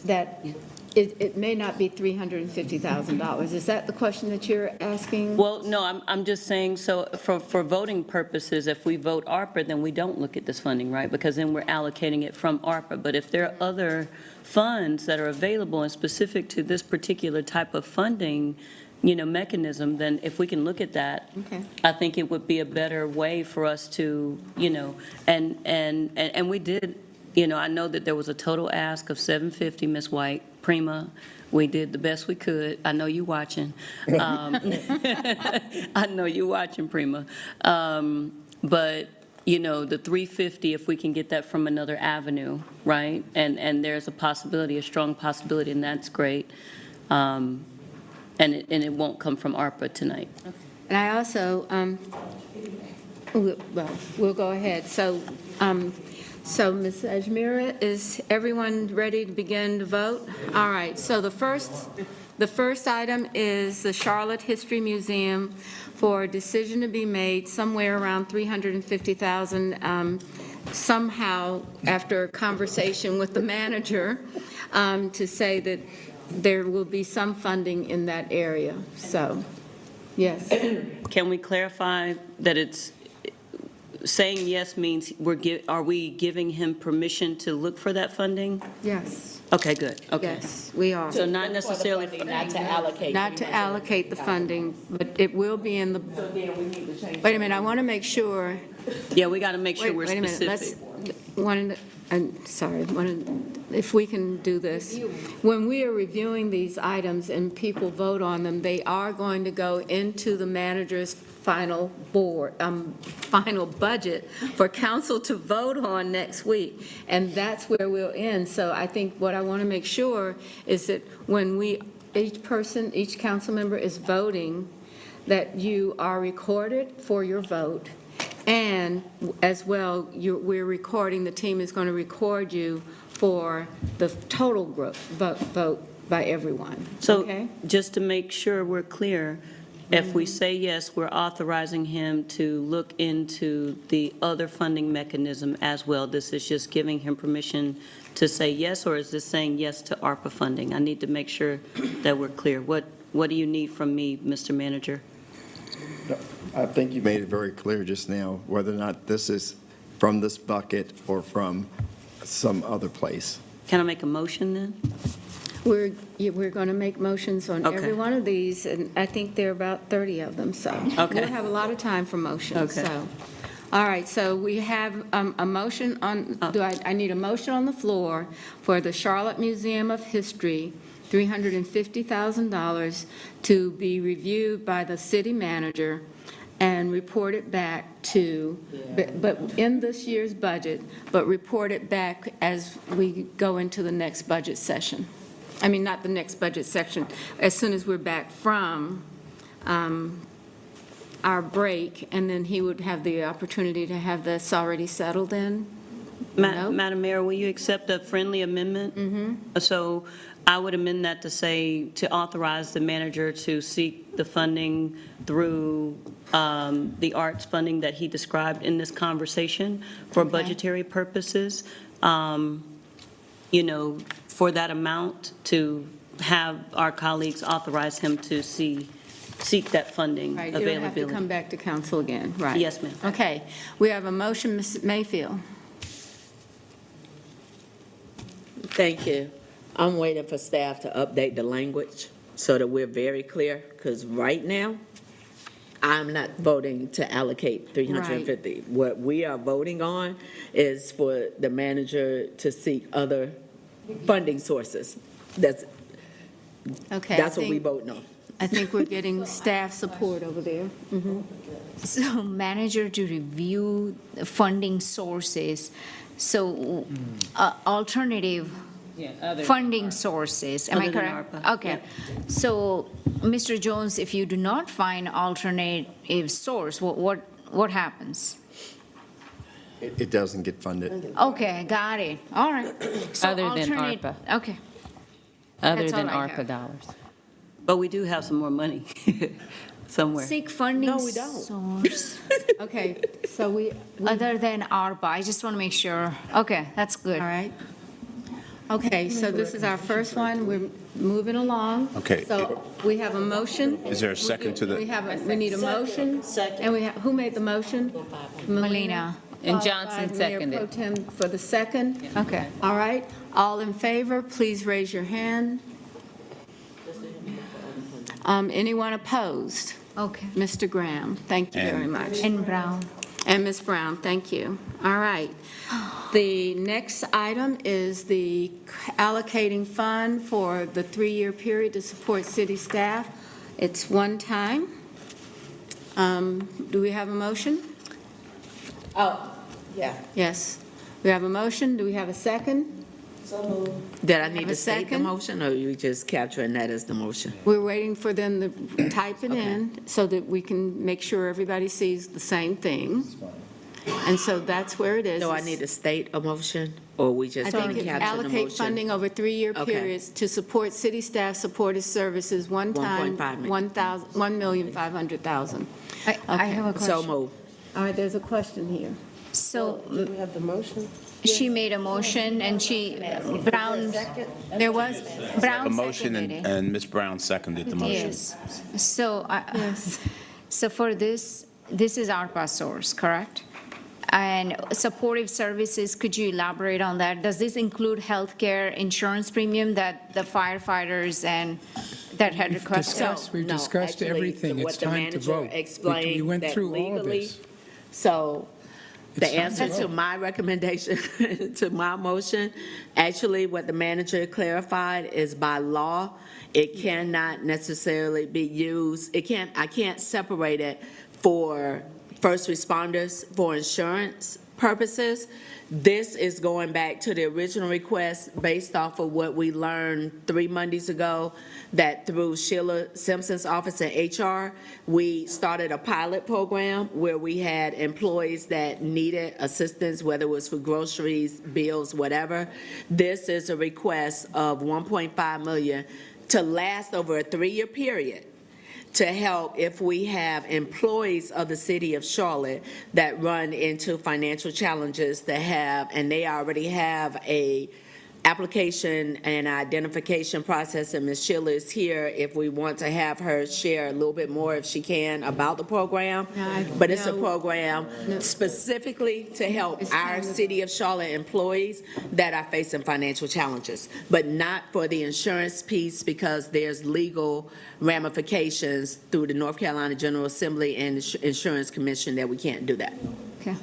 that it may not be $350,000. Is that the question that you're asking? Well, no, I'm just saying, so for voting purposes, if we vote ARPA, then we don't look at this funding, right? Because then we're allocating it from ARPA. But if there are other funds that are available and specific to this particular type of funding, mechanism, then if we can look at that, Okay. I think it would be a better way for us to, and we did, I know that there was a total ask of $750, Ms. White, Prima. We did the best we could. I know you watching. I know you watching, Prima. But, the $350, if we can get that from another avenue, right? And there's a possibility, a strong possibility, and that's great. And it won't come from ARPA tonight. And I also, we'll go ahead. So Ms. Ajmira, is everyone ready to begin to vote? All right, so the first item is the Charlotte History Museum for a decision to be made somewhere around $350,000, somehow after a conversation with the manager, to say that there will be some funding in that area. So, yes. Can we clarify that it's, saying yes means are we giving him permission to look for that funding? Yes. Okay, good. Okay. Yes, we are. So not necessarily. Not to allocate. Not to allocate the funding, but it will be in the, wait a minute, I want to make sure. Yeah, we got to make sure we're Wait a minute, specific. If we can do this. When we are reviewing these items and people vote on them, they are going to go into the manager's final budget for council to vote on next week, and that's where we'll end. So I think what I want to make sure is that when each council member is voting, that you are recorded for your vote, and as well, we're recording, the team is going to record you for the total vote by everyone. So Okay? just to make sure we're clear, if we say yes, we're authorizing him to look into the other funding mechanism as well. This is just giving him permission to say yes, or is this saying yes to ARPA funding? I need to make sure that we're clear. What do you need from me, Mr. Manager? I think you made it very clear just now whether or not this is from this bucket or from some other place. Can I make a motion then? We're going to make motions on Okay. every one of these, and I think there are about 30 of them, so Okay. we'll have a lot of time for motions, Okay. so. All right, so we have a motion on, I need a motion on the floor for the Charlotte Museum of History, $350,000 to be reviewed by the city manager and report it back to, but in this year's budget, but report it back as we go into the next budget session. I mean, not the next budget section, as soon as we're back from our break, and then he would have the opportunity to have this already settled in. No? Madam Mayor, will you accept a friendly amendment? So I would amend that to say, to authorize the manager to seek the funding through the arts funding that he described in this conversation for budgetary purposes, for that amount, to have our colleagues authorize him to seek that funding Right, availability. it'll have to come back to council again, right? Yes, ma'am. Okay, we have a motion, Ms. Mayfield. Thank you. I'm waiting for staff to update the language so that we're very clear, because right now, I'm not voting to allocate 350. What we are voting on is for the manager to seek other funding sources. That's Okay. what we voting on. I think we're getting staff support over there. So manager to review the funding sources, so alternative funding sources, am I Other than correct? ARPA, Okay, so, Mr. Jones, if you do not find alternative source, what happens? It doesn't get funded. Okay, got it, all right. So Other than alternate- ARPA. Okay. Other That's than all I ARPA have. dollars. But we do have some more money somewhere. Seek funding No, we don't. source, Okay, so we, other than ARPA, I just want to make sure, okay, that's good. all right. Okay, so this is our first one, we're moving along. Okay. So we have a motion. Is there a second to the? We need a motion. And we have, who made the motion? Melina, And Followed Johnson by Mayor seconded. Pro Tem for the second. okay. All right, all in favor, please raise your hand. Anyone opposed? Okay. Mr. Graham, thank you very And- much. And Brown. And Ms. Brown, thank you. All right. The next item is the allocating fund for the 3-year period to support city staff. It's one time. Do we have a motion? Oh, yeah. Yes. We have a motion. Do we have a second? Did I Have need a to state the second? motion, or you just capturing that as the motion? We're waiting for them to type it in so that we can make sure everybody sees the same thing. And so that's where it is. Do I need to state a motion, or we I just think need to capture the motion? allocate funding over 3-year Okay. periods to support city staff supported services one time, 1.5 million. $1,500,000. I have a question. So move. All right, there's a question here. So Do we have the motion? she made a motion and Brown, there was, Brown A motion seconded it. and Ms. Brown seconded the motion. Yes. So, so for this is ARPA source, correct? And supportive services, could you elaborate on that? Does this include healthcare insurance premium that the firefighters and that had requested? We've discussed actually, everything. what It's the time to manager vote. We explained went that through all of legally- this. So the It's time to answer to vote. my recommendation, to my motion, actually what the manager clarified is by law, it cannot necessarily be used, I can't separate it for first responders for insurance purposes. This is going back to the original request based off of what we learned 3 Mondays ago, that through Sheila Simpson's office in HR, we started a pilot program where we had employees that needed assistance, whether it was for groceries, bills, whatever. This is a request of $1.5 million to last over a 3-year period, to help if we have employees of the city of Charlotte that run into financial challenges and they already have a application and identification process, and Ms. Sheila is here if we want to have her share a little bit more, if she can, about the program. But it's a program specifically to help our City of Charlotte employees that are facing financial challenges, but not for the insurance piece, because there's legal ramifications through the North Carolina General Assembly and the Insurance Commission that we can't do that. Okay.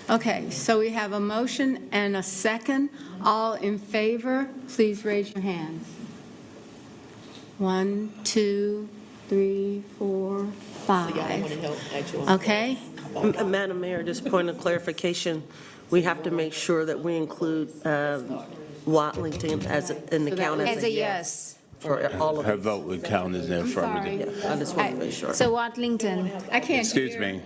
Okay, so we have a motion and a second. All in favor, please raise your hands. 1, 2, 3, 4, 5. Okay? Madam Mayor, just point of clarification, we have to make sure that we include Watlington as, in the count as a yes. For all of Her us. vote would count as an affirmative. I just want to make sure. So Watlington, I can't Excuse hear. me.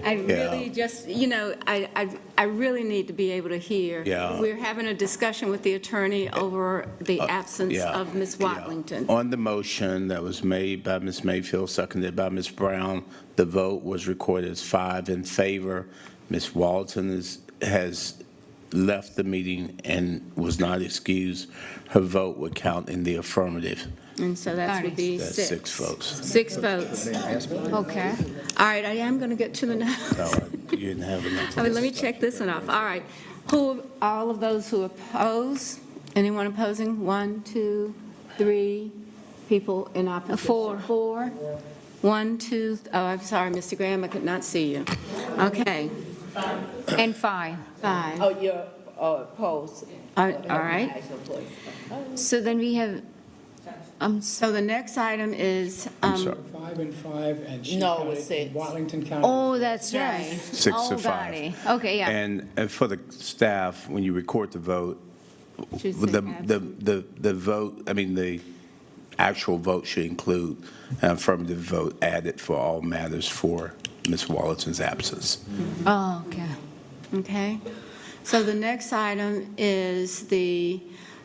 I really just, I really need to be able to hear. Yeah. We're having a discussion with the attorney over the absence yeah, of Ms. Watlington. On the motion that was made by Ms. Mayfield, seconded by Ms. Brown, the vote was recorded as 5 in favor. Ms. Walton has left the meeting and was not excused. Her vote would count in the affirmative. And so that would be That's 6 votes. 6 votes. okay. All right, I am going to get to the notes. No, you didn't have enough. Let me check this one off. All right. All of those who oppose? Anyone opposing? 1, 2, 3 people in opposition. 4. 4. 1, 2, oh, I'm sorry, Mr. Graham, I could not see you. Okay. And 5. 5. Oh, you're opposed. All right. So then we have, So the next item is, I'm sorry. 5 and 5, and she No, counted it's 6. Watlington County. oh, that's right. 6 Oh, to got 5. it. Okay, yeah. And for the staff, when you record the vote, Should say the vote, I mean, the actual vote should include an affirmative vote added for all matters for Ms. Walton's absence. Oh, okay. okay. So the next item is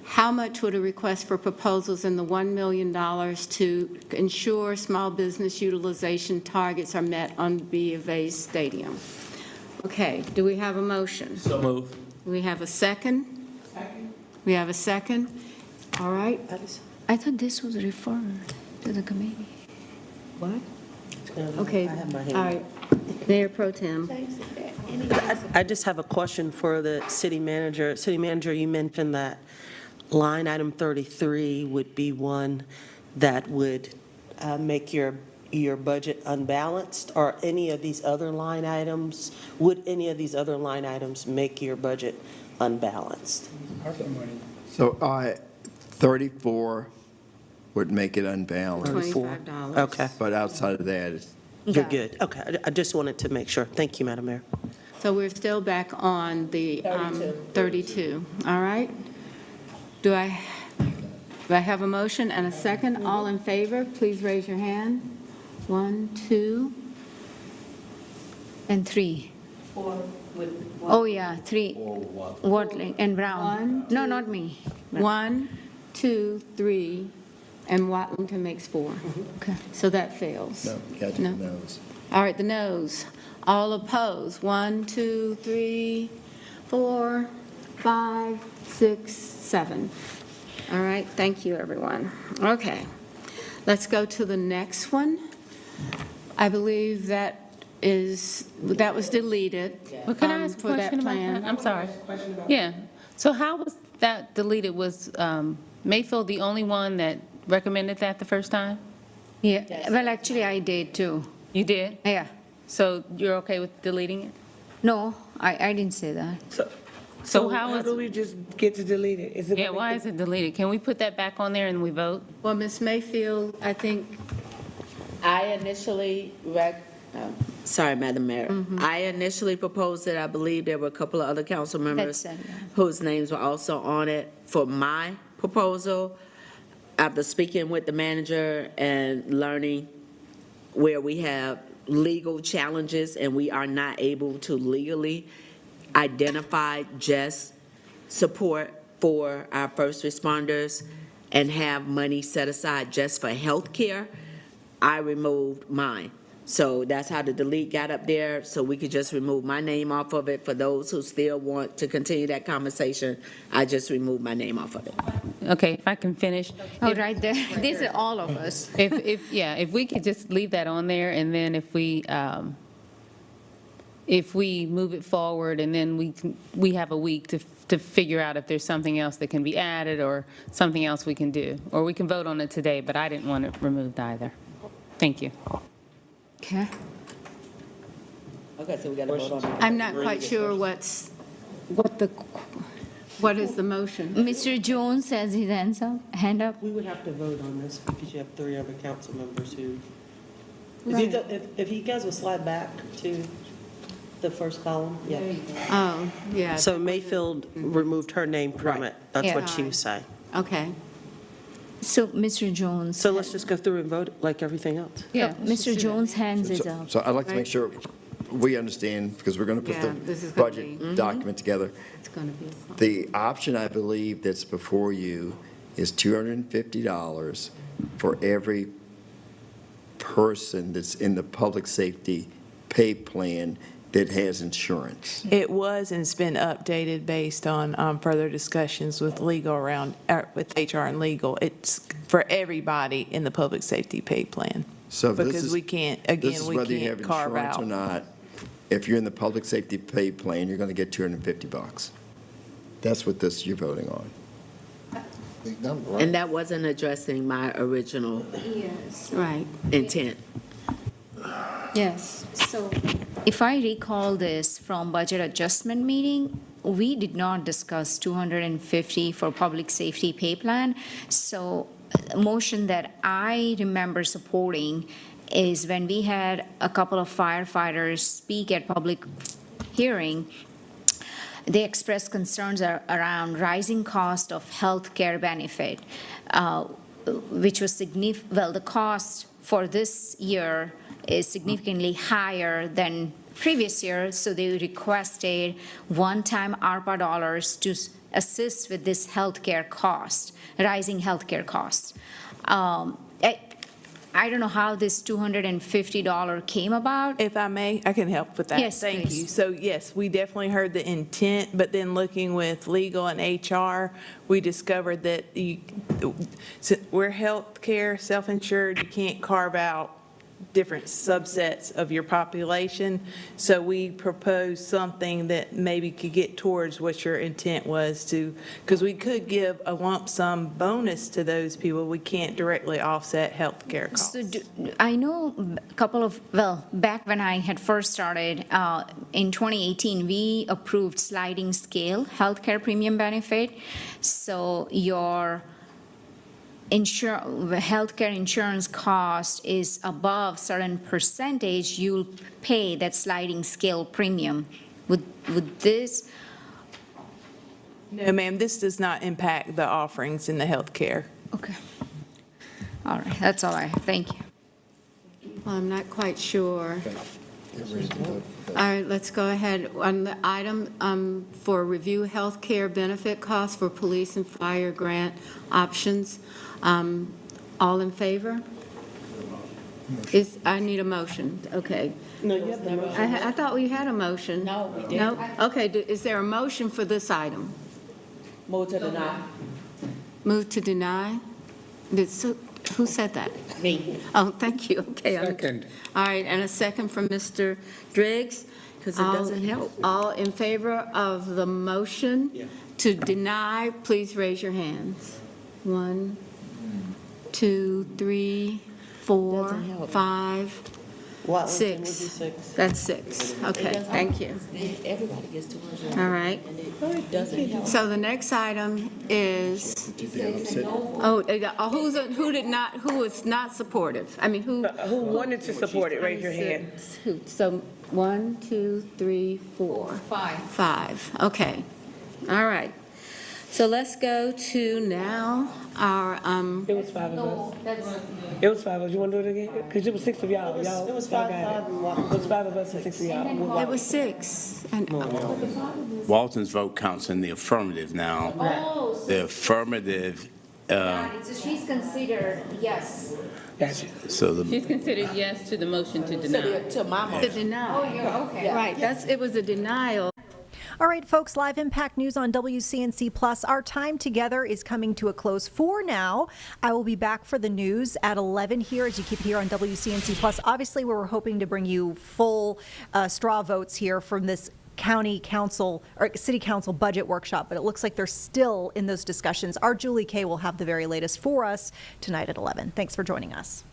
how much would a request for proposals in the $1 million to ensure small business utilization targets are met on B of A Stadium? Okay, do we have a motion? So move. We have a second? We have a second? All right. I thought this was referred to the committee. What? Okay, I have my hand. all right. Mayor Pro Tem. I just have a question for the city manager. City manager, you mentioned that line item 33 would be one that would make your budget unbalanced, or any of these other line items, would any of these other line items make your budget unbalanced? So 34 would make it unbalanced, $25. Okay, but outside of that, it's you're good. Okay, I just wanted to make sure. Thank you, Madam Mayor. So we're still back on the 32. All right? Do I have a motion and a second? All in favor, please raise your hand. 1, 2, And 3. 4. Oh, yeah, 3. Watling and Brown. No, not me. 1, 2, 3, and Watlington makes 4. Okay. So that fails. no, got No. your nose. All right, the noes. All opposed. 1, 2, 3, 4, 5, 6, 7. All right, thank you, everyone. Okay, let's go to the next one. I believe that was deleted. Well, can I ask a for that question about plan. that? I'm sorry. Yeah. So how was that deleted? Was Mayfield the only one that recommended that the first time? Yeah, well, actually, I did too. You did? Yeah. So you're okay with deleting it? No, I didn't say that. So how is, do we just get to delete it? Is it yeah, why is it deleted? Can we put that back on there and we vote? Well, Ms. Mayfield, I think, I initially, sorry, Madam Mayor. I initially proposed it. I believe there were a couple of other council members That's it, yeah. whose names were also on it for my proposal. After speaking with the manager and learning where we have legal challenges and we are not able to legally identify just support for our first responders and have money set aside just for health care, I removed mine. So that's how the delete got up there, so we could just remove my name off of it. For those who still want to continue that conversation, I just removed my name off of it. Okay, if I can finish. Oh, right there. These are all of us. If we could just leave that on there, and then if we move it forward, and then we have a week to figure out if there's something else that can be added or something else we can do. Or we can vote on it today, but I didn't want it removed either. Thank you. Okay. Okay, so we got to vote on it. I'm not quite sure what is the motion? Mr. Jones has his hand up. We would have to vote on this because you have 3 other council members who, Right. if you guys will slide back to the first column, yeah. Oh, yeah. So Mayfield removed her name from it. That's Yeah. what she was saying. Okay. So, Mr. Jones. So let's just go through and vote like everything else. Yeah, Mr. Jones' hands is up. So I'd like to make sure we understand, because we're going to put Yeah, this is gonna be- budget document together. It's going to be. The option, I believe, that's before you is $250 for every person that's in the public safety pay plan that has insurance. It was, and it's been updated based on further discussions with legal around, with HR and legal. It's for everybody in the public safety pay plan. So this Because is- we can't, This again, is we whether you can't have carve insurance or out. not. If you're in the public safety pay plan, you're going to get $250. That's what this, you're voting on. And that wasn't addressing my original Right. intent. Yes. So if I recall this from budget adjustment meeting, we did not discuss 250 for public safety pay plan. So a motion that I remember supporting is when we had a couple of firefighters speak at public hearing, they expressed concerns around rising cost of health care benefit, which was the cost for this year is significantly higher than previous year, so they requested one-time ARPA dollars to assist with this healthcare cost, rising healthcare costs. I don't know how this $250 came about. If I may, I can help with that. Yes, Thank please. you. So yes, we definitely heard the intent, but then looking with legal and HR, we discovered that we're healthcare, self-insured, you can't carve out different subsets of your population. So we proposed something that maybe could get towards what your intent was to, because we could give a lump sum bonus to those people. We can't directly offset healthcare costs. So I know a couple of, back when I had first started, in 2018, we approved sliding scale healthcare premium benefit. So your healthcare insurance cost is above certain percentage, you'll pay that sliding scale premium. Would this? No, ma'am, this does not impact the offerings in the healthcare. Okay. All right, that's all I have. Thank you. Well, I'm not quite sure. All right, let's go ahead. On the item for review healthcare benefit costs for police and fire grant options, all in favor? I need a motion, okay. No, you have the motion. I thought we had a motion. No, we didn't. No? Okay, is there a motion for this item? Move to deny. Move to deny? Who said that? Me. Oh, thank you, okay. Second. All right, and a second from Mr. Driggs? Because it doesn't help. All in favor of the motion to deny, please raise your hands. 1, 2, 3, 4, Doesn't help. 5, Watson would be 6. 6. That's 6. Okay, thank you. Everybody gets 200. All right. It doesn't help. So the next item is, who was not supportive? I mean, who? Who wanted to support it, raise your hand. So 1, 2, 3, 4. 5, okay. All right. So let's go to now our, It was 5 of us. It was 5 of us. You want to do it again? Because it was 6 of y'all. It was 5 of us and 6 of y'all. it was 6. And Walton's vote counts in the affirmative now. The affirmative, So she's considered, yes. So the She's considered yes to the motion to deny. To my The motion. denial. Right, it was a denial. All right, folks, live Impact News on WCNC Plus. Our time together is coming to a close for now. I will be back for the news at 11 here, as you keep here on WCNC Plus. Obviously, we were hoping to bring you full straw votes here from this county council or city council budget workshop, but it looks like they're still in those discussions. Our Julie Kay will have the very latest for us tonight at 11. Thanks for joining us.